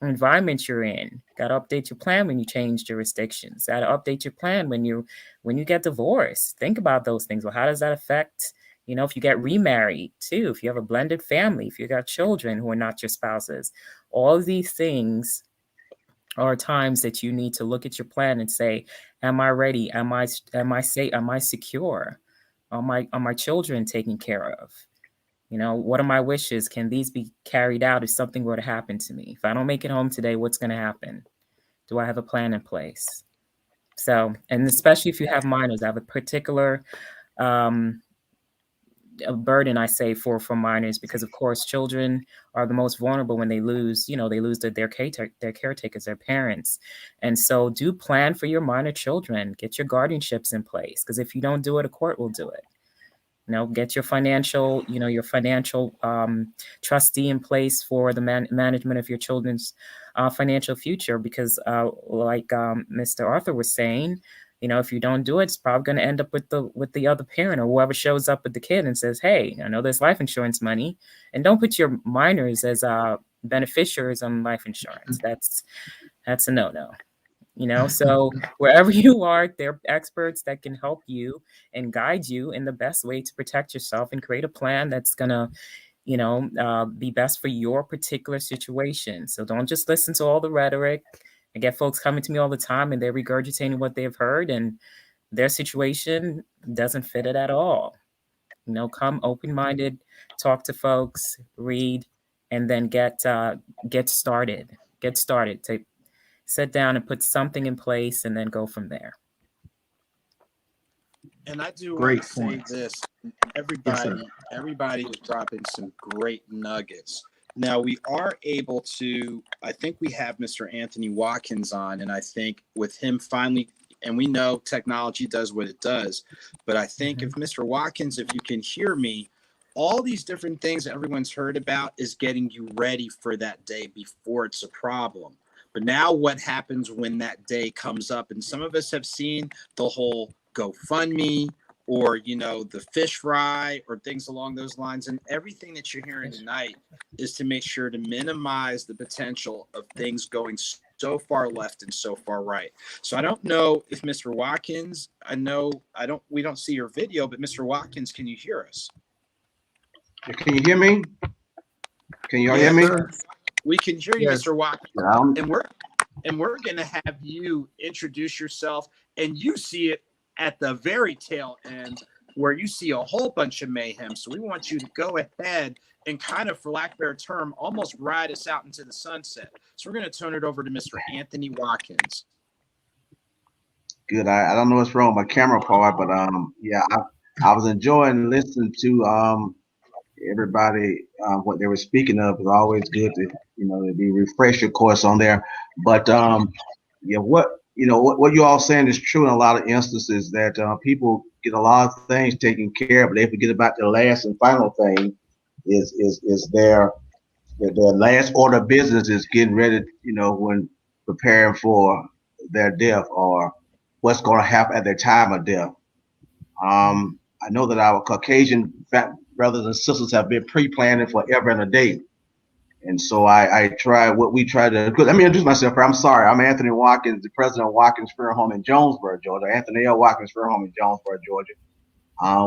environment you're in. Got to update your plan when you change jurisdictions. Got to update your plan when you get divorced. Think about those things. Well, how does that affect, if you get remarried too, if you have a blended family, if you got children who are not your spouses, all of these things are times that you need to look at your plan and say, am I ready? Am I safe? Am I secure? Are my children taken care of? What are my wishes? Can these be carried out if something were to happen to me? If I don't make it home today, what's going to happen? Do I have a plan in place? So, and especially if you have minors, I have a particular a burden, I say, for minors, because of course children are the most vulnerable when they lose their caretakers, their parents. And so do plan for your minor children. Get your guardianships in place, because if you don't do it, a court will do it. Get your financial trustee in place for the management of your children's financial future, because like Mr. Arthur was saying, if you don't do it, it's probably going to end up with the other parent or whoever shows up with the kid and says, hey, I know there's life insurance money, and don't put your minors as beneficiaries on life insurance. That's a no-no. So wherever you are, there are experts that can help you and guide you in the best way to protect yourself and create a plan that's going to, be best for your particular situation. So don't just listen to all the rhetoric. I get folks coming to me all the time and they're regurgitating what they've heard, and their situation doesn't fit it at all. Come open-minded, talk to folks, read, and then get started. Get started. To sit down and put something in place and then go from there. And I do Great want to say points. this. Yes, Everybody is dropping some great nuggets. Now we are able to, I think we have Mr. Anthony Watkins on, and I think with him finally, and we know technology does what it does, but I think if Mr. Watkins, if you can hear me, all these different things that everyone's heard about is getting you ready for that day before it's a problem. But now what happens when that day comes up? And some of us have seen the whole GoFundMe or, the fish fry or things along those lines. And everything that you're hearing tonight is to make sure to minimize the potential of things going so far left and so far right. So I don't know if Mr. Watkins, we don't see your video, but Mr. Watkins, can you hear us? Can you hear me? Can you all hear me? sir. We can hear you, Yes. Mr. Watkins. And we're going to have you introduce yourself, and you see it at the very tail end where you see a whole bunch of mayhem. So we want you to go ahead and kind of, for lack of a better term, almost ride us out into the sunset. So we're going to turn it over to Mr. Anthony Watkins. Good. I don't know what's wrong with my camera part, but yeah, I was enjoying listening to everybody what they were speaking of. It's always good to to be refreshed, of course, on there. But yeah, what you all saying is true in a lot of instances, that people get a lot of things taken care of, but they forget about the last and final thing is their last order of business is getting ready, when preparing for their death or what's going to happen at their time of death. I know that our Caucasian brothers and sisters have been pre-planning forever and a day. And so I try what we try to, let me introduce myself. I'm sorry. I'm Anthony Watkins, the president of Watkins Funeral Home in Jonesboro, Georgia. Anthony L. Watkins Funeral Home in Jonesboro, Georgia.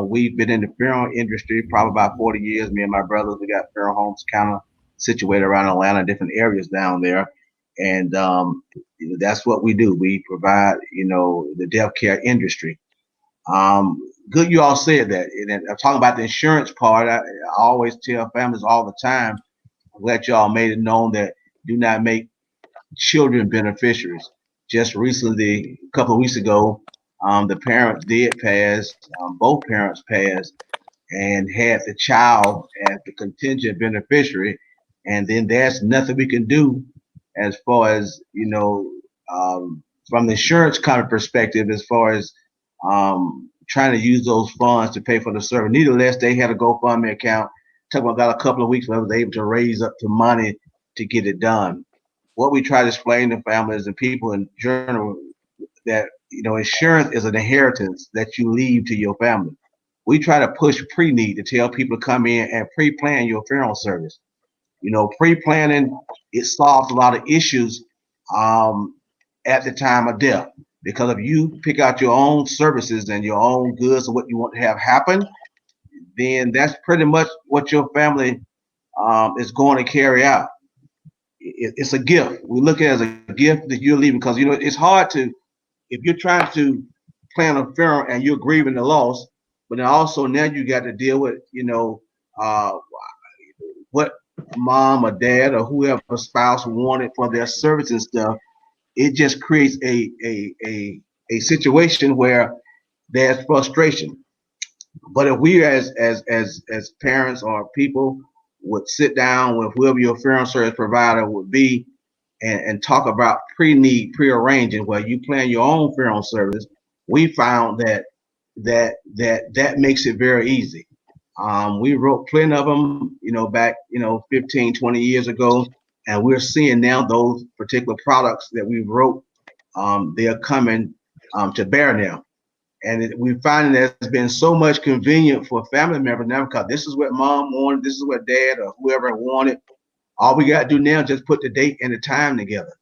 We've been in the funeral industry probably about 40 years. Me and my brothers, we got funeral homes kind of situated around Atlanta, different areas down there. And that's what we do. We provide, the death care industry. Good you all said that. And I'm talking about the insurance part. I always tell families all the time, I'm glad y'all made it known that do not make children beneficiaries. Just recently, a couple of weeks ago, the parents did pass, both parents passed, and had the child as the contingent beneficiary. And then there's nothing we can do as far as, from the insurance kind of perspective, as far as trying to use those funds to pay for the service. Nevertheless, they had a GoFundMe account. Took about a couple of weeks when I was able to raise up the money to get it done. What we try to explain to families and people in general, that insurance is an inheritance that you leave to your family. We try to push pre-need to tell people to come in and pre-plan your funeral service. Pre-planning, it solves a lot of issues at the time of death. Because if you pick out your own services and your own goods and what you want to have happen, then that's pretty much what your family is going to carry out. It's a gift. We look at it as a gift that you're leaving, because it's hard to, if you're trying to plan a funeral and you're grieving the loss, but then also now you got to deal with what mom or dad or whoever spouse wanted for their service and stuff. It just creates a situation where there's frustration. But if we as parents or people would sit down with whoever your funeral service provider would be and talk about pre-arranging where you plan your own funeral service, we found that makes it very easy. We wrote plenty of them, back, 15, 20 years ago, and we're seeing now those particular products that we wrote, they are coming to bear now. And we find that it's been so much convenient for family members now, because this is what mom wanted, this is what dad or whoever wanted. All we got to do now is just put the date and the time together.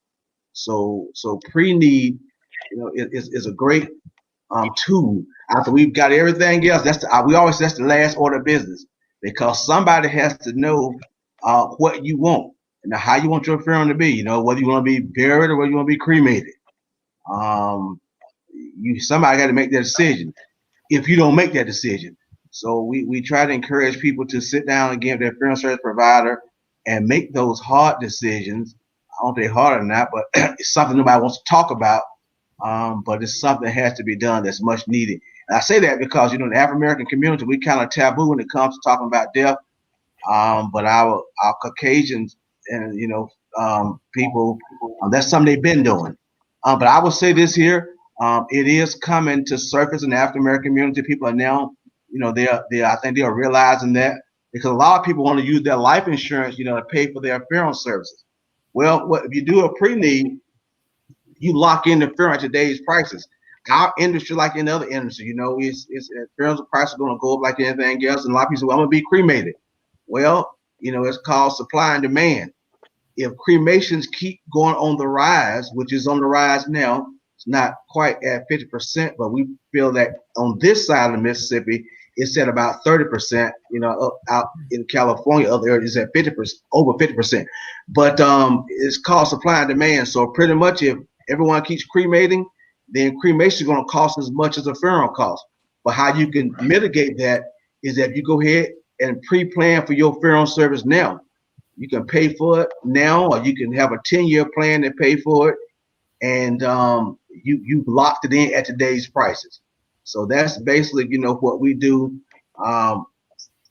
So pre-need, is a great tool. After we've got everything else, that's the last order of business, because somebody has to know what you want and how you want your funeral to be. Whether you want to be buried or whether you want to be cremated. Somebody got to make that decision. If you don't make that decision, so we try to encourage people to sit down and give their funeral service provider and make those hard decisions. I don't know if they're hard or not, but it's something nobody wants to talk about. But it's something that has to be done that's much needed. And I say that because, in the African American community, we kind of taboo when it comes to talking about death. But our Caucasians and, people, that's something they've been doing. But I will say this here, it is coming to surface in the African American community. People are now, I think they are realizing that, because a lot of people want to use their life insurance, to pay for their funeral services. Well, if you do a pre-need, you lock in the funeral at today's prices. Our industry, like in other industry, it's funeral prices are going to go up like anything else. And a lot of people say, well, I'm going to be cremated. Well, it's called supply and demand. If cremations keep going on the rise, which is on the rise now, it's not quite at 50%, but we feel that on this side of the Mississippi, it's at about 30%, out in California, other areas at 50%, over 50%. But it's called supply and demand. So pretty much if everyone keeps cremating, then cremation is going to cost as much as a funeral cost. But how you can mitigate that is that you go ahead and pre-plan for your funeral service now. You can pay for it now, or you can have a 10-year plan to pay for it, and you've locked it in at today's prices. So that's basically, what we do,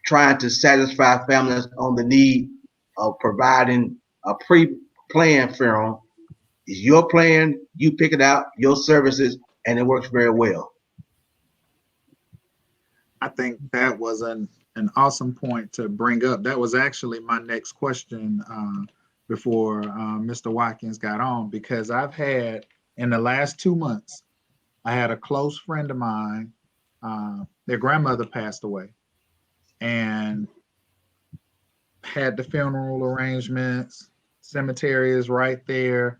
trying to satisfy families on the need of providing a pre-planned funeral. It's your plan, you pick it out, your services, and it works very well. I think that was an awesome point to bring up. That was actually my next question before Mr. Watkins got on, because I've had, in the last 2 months, I had a close friend of mine, their grandmother passed away, and had the funeral arrangements, cemetery is right there,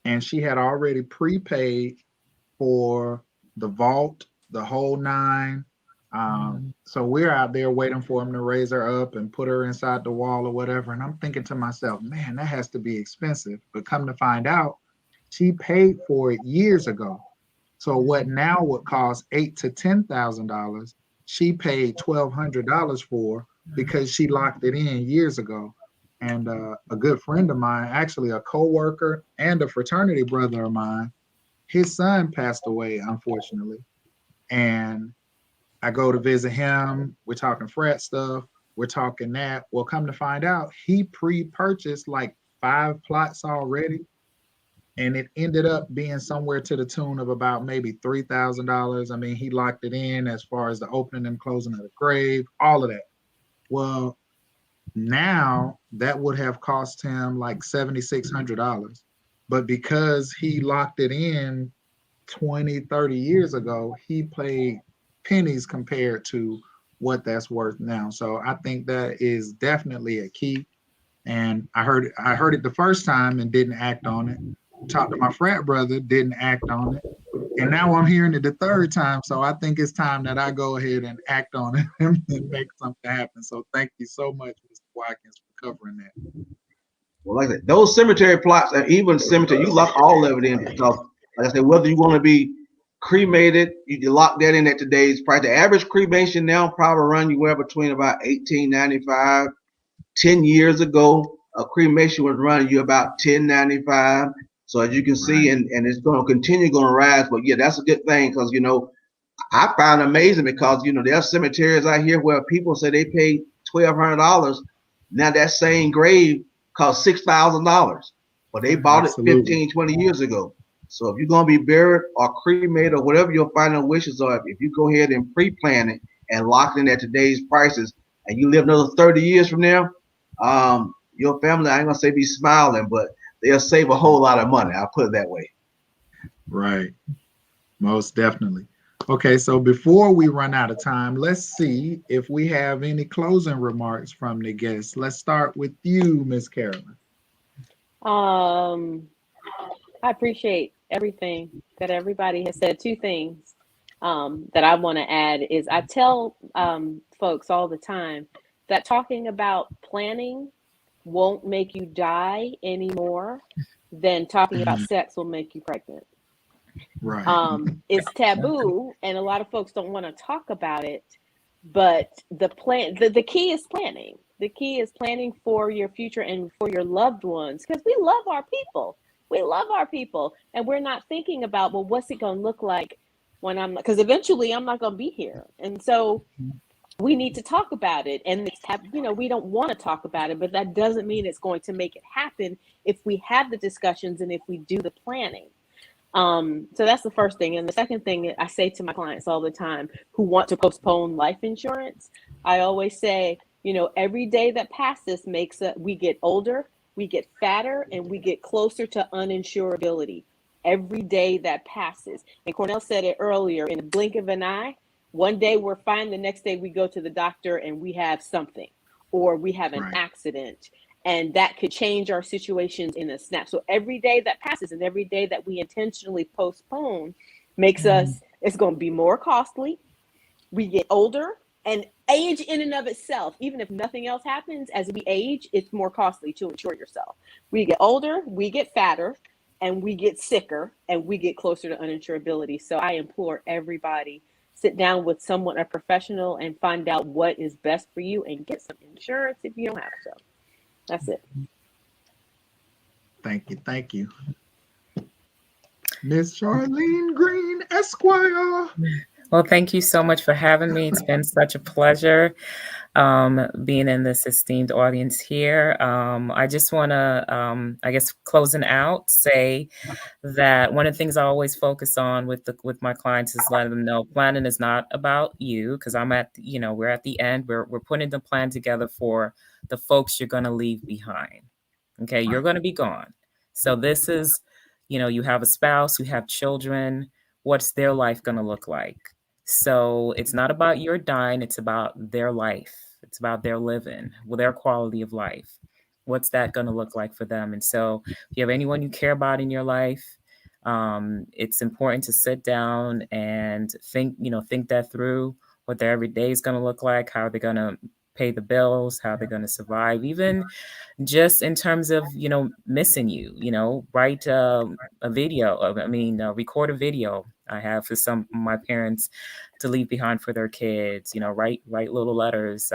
and she had already prepaid for the vault, the whole nine. So we're out there waiting for him to raise her up and put her inside the wall or whatever. And I'm thinking to myself, man, that has to be expensive. But come to find out, she paid for it years ago. So what now would cost $8,000 to $10,000, she paid $1,200 for, because she locked it in years ago. And a good friend of mine, actually a co-worker and a fraternity brother of mine, his son passed away, unfortunately. And I go to visit him. We're talking frat stuff. We're talking that. Well, come to find out, he pre-purchased like 5 plots already. And it ended up being somewhere to the tune of about maybe $3,000. I mean, he locked it in as far as the opening and closing of the grave, all of that. Well, now that would have cost him like $7,600. But because he locked it in 20, 30 years ago, he paid pennies compared to what that's worth now. So I think that is definitely a key. And I heard it the first time and didn't act on it. Talked to my frat brother, didn't act on it. And now I'm hearing it the third time. So I think it's time that I go ahead and act on it and make something happen. So thank you so much, Mr. Watkins, for covering that. Well, like I said, those cemetery plots, and even cemetery, you lock all of it in because, like I said, whether you want to be cremated, you lock that in at today's price. The average cremation now probably run anywhere between about $18.95. 10 years ago, a cremation was running you about $10.95. So as you can see, and it's going to continue going to rise. But yeah, that's a good thing because, you know, I found it amazing because, you know, there are cemeteries out here where people say they paid $1,200. Now that same grave costs $6,000, but they bought it 15, 20 years ago. So if you're going to be buried or cremated or whatever your final wishes are, if you go ahead and pre-plan it and lock it in at today's prices, and you live another 30 years from now, your family, I ain't gonna say be smiling, but they'll save a whole lot of money. I'll put it that way. Right. Most definitely. Okay, so before we run out of time, let's see if we have any closing remarks from the guests. Let's start with you, Miss Carolyn. I appreciate everything that everybody has said. Two things that I want to add is I tell folks all the time that talking about planning won't make you die anymore than talking about sex will make you pregnant. Right. It's taboo, and a lot of folks don't want to talk about it. But the key is planning. The key is planning for your future and for your loved ones, because we love our people. We love our people, and we're not thinking about, well, what's it going to look like when because eventually I'm not going to be here, and so we need to talk about it. And it's, you know, we don't want to talk about it, but that doesn't mean it's going to make it happen if we have the discussions and if we do the planning. So that's the first thing. And the second thing I say to my clients all the time who want to postpone life insurance, I always say, you know, every day that passes makes we get older, we get fatter, and we get closer to uninsurability. Every day that passes. And Cornell said it earlier, in a blink of an eye, one day we're fine, the next day we go to the doctor and we have something, or we have an accident. And that could change our situations in a snap. So every day that passes and every day that we intentionally postpone makes us, it's going to be more costly. We get older, and age in and of itself, even if nothing else happens, as we age, it's more costly to insure yourself. We get older, we get fatter, and we get sicker, and we get closer to uninsurability. So I implore everybody, sit down with someone, a professional, and find out what is best for you and get some insurance if you don't have some. That's it. Thank you. Thank you. Miss Charlene Green, Esquire. Well, thank you so much for having me. It's been such a pleasure being in this esteemed audience here. I just want to, I guess, closing out, say that one of the things I always focus on with my clients is letting them know planning is not about you, because I'm at, you know, we're at the end. We're putting the plan together for the folks you're going to leave behind. Okay, you're going to be gone. So this is, you know, you have a spouse, you have children. What's their life going to look like? So it's not about your dying, it's about their life. It's about their living, well, their quality of life. What's that going to look like for them? And so if you have anyone you care about in your life, it's important to sit down and think that through, what their every day is going to look like, how they're going to pay the bills, how they're going to survive, even just in terms of, you know, missing you, you know, write a video, record a video. I have for some of my parents to leave behind for their kids, you know, write little letters,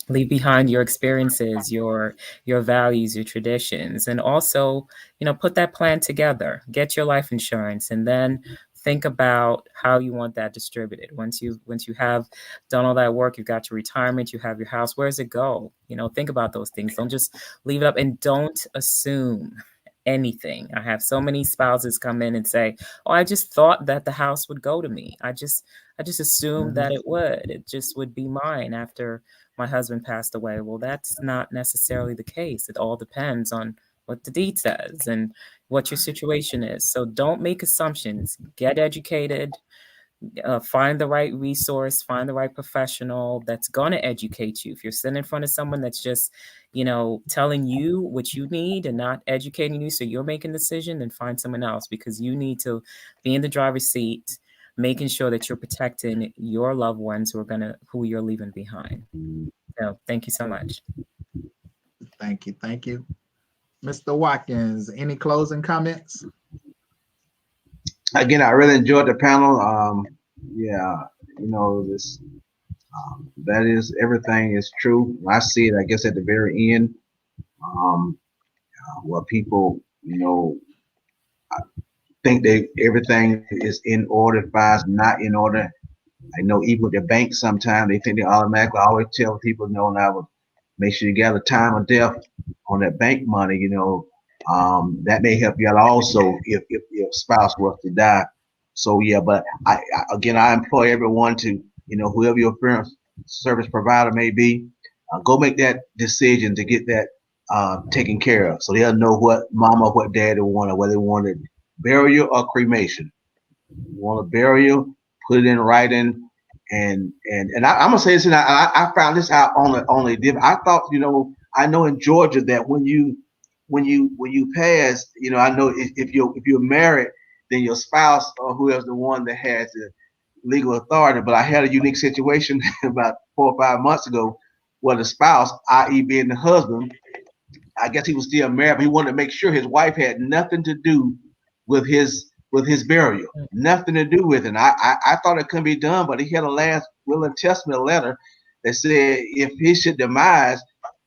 leave behind your experiences, your values, your traditions, and also, you know, put that plan together, get your life insurance, and then think about how you want that distributed. Once you have done all that work, you've got your retirement, you have your house, where does it go? You know, think about those things. Don't just leave it up, and don't assume anything. I have so many spouses come in and say, "Oh, I just thought that the house would go to me. I just assumed that it would. It just would be mine after my husband passed away." Well, that's not necessarily the case. It all depends on what the deed says. And, what your situation is. So don't make assumptions. Get educated. Find the right resource, find the right professional that's going to educate you. If you're sitting in front of someone that's just, telling you what you need and not educating you, so you're making a decision, then find someone else, because you need to be in the driver's seat, making sure that you're protecting your loved ones who you're leaving behind. So thank you so much. Thank you. Thank you. Mr. Watkins, any closing comments? Again, I really enjoyed the panel. This that is, everything is true. I see it, I guess, at the very end, where people, think everything is in order, if it's not in order. I know even with the bank, sometimes they think they automatically. I always tell people, now make sure you got a time of death on that bank money. That may help you out also if your spouse was to die. So yeah, but I implore everyone to, whoever your service provider may be, go make that decision to get that taken care of, so they'll know what mama, what daddy wanted, whether they wanted burial or cremation. You want a burial, put it in writing, and I'm gonna say this, and I found this out on a different. I thought, I know in Georgia that when you pass, I know if you're married, then your spouse or whoever's the one that has the legal authority. But I had a unique situation about 4 or 5 months ago where the spouse, i.e. being the husband, I guess he was still married, but he wanted to make sure his wife had nothing to do with his burial, nothing to do with it. And I thought it couldn't be done, but he had a last will and testament letter that said if he should demise,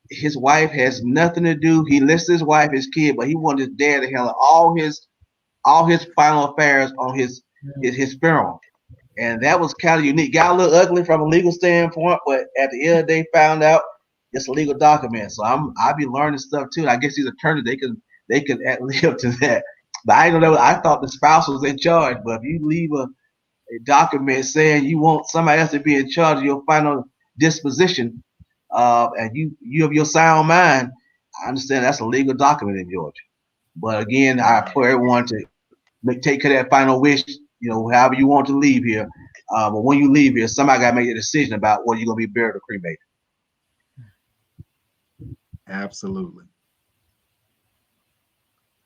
his wife has nothing to do. He lists his wife, his kid, but he wanted his dad to handle all his final affairs on his funeral. And that was kind of unique. Got a little ugly from a legal standpoint, but at the end of the day, found out it's a legal document. So I'll be learning stuff too. And I guess these attorneys, they can live to that. But I don't know. I thought the spouse was in charge. But if you leave a document saying you want somebody else to be in charge of your final disposition, and you have your sound mind, I understand that's a legal document in Georgia. But again, I implore everyone to take care of that final wish, however you want to leave here. But when you leave here, somebody got to make a decision about whether you're going to be buried or cremated. Absolutely.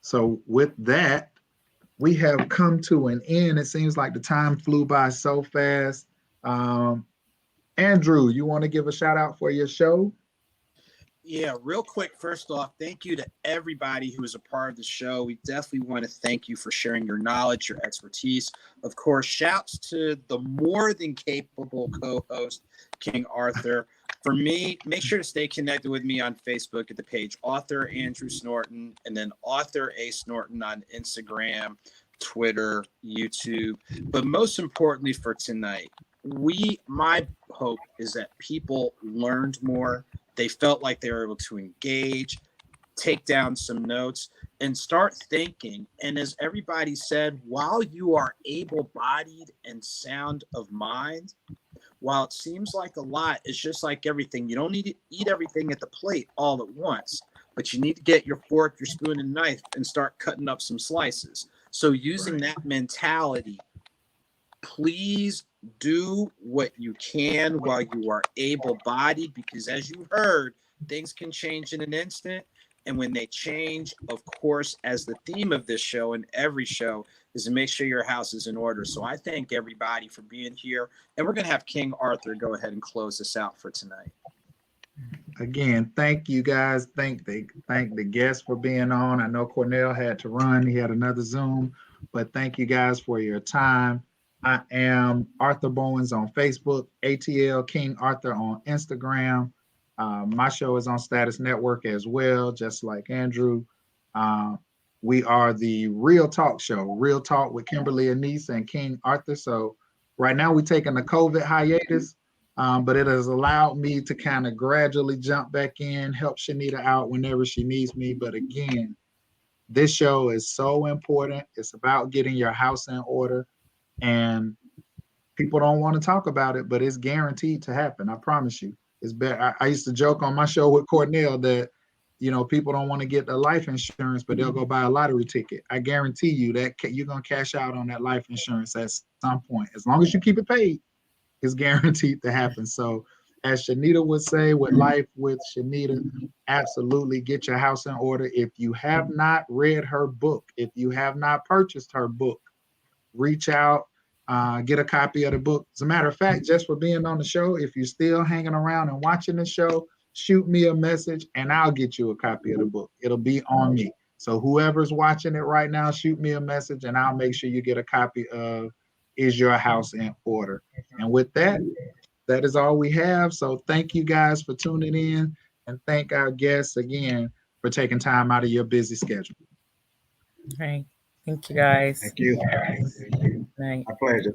So with that, we have come to an end. It seems like the time flew by so fast. Andrew, you want to give a shout out for your show? Yeah, real quick. First off, thank you to everybody who is a part of the show. We definitely want to thank you for sharing your knowledge, your expertise. Of course, shouts to the more than capable co-host, King Arthur. For me, make sure to stay connected with me on Facebook at the page Author Andrew Snorton, and then Author A Snorton on Instagram, Twitter, YouTube. But most importantly for tonight, my hope is that people learned more. They felt like they were able to engage, take down some notes, and start thinking. And as everybody said, while you are able-bodied and sound of mind, while it seems like a lot, it's just like everything. You don't need to eat everything at the plate all at once, but you need to get your fork, your spoon, and knife and start cutting up some slices. So using that mentality, please do what you can while you are able-bodied, because as you heard, things can change in an instant. And when they change, of course, as the theme of this show and every show is to make sure your house is in order. So I thank everybody for being here. And we're going to have King Arthur go ahead and close this out for tonight. Again, thank you guys. Thank the guests for being on. I know Cornell had to run. He had another Zoom. But thank you guys for your time. I am Arthur Bowens on Facebook, ATL King Arthur on Instagram. My show is on Status Network as well, just like Andrew. We are the Real Talk Show, Real Talk with Kimberly Anise and King Arthur. So right now we're taking a COVID hiatus, but it has allowed me to kind of gradually jump back in, help Shenita out whenever she needs me. But again, this show is so important. It's about getting your house in order. And people don't want to talk about it, but it's guaranteed to happen. I promise you. It's better. I used to joke on my show with Cornell that people don't want to get the life insurance, but they'll go buy a lottery ticket. I guarantee you that you're going to cash out on that life insurance at some point. As long as you keep it paid, it's guaranteed to happen. So as Shenita would say, with Life with Shenita, absolutely get your house in order. If you have not read her book, if you have not purchased her book, reach out, get a copy of the book. As a matter of fact, just for being on the show, if you're still hanging around and watching the show, shoot me a message and I'll get you a copy of the book. It'll be on me. So whoever's watching it right now, shoot me a message and I'll make sure you get a copy of Is Your House in Order? And with that, that is all we have. So thank you guys for tuning in, and thank our guests again for taking time out of your busy schedule. All right. Thank you, guys. Thank you. Good night. My pleasure.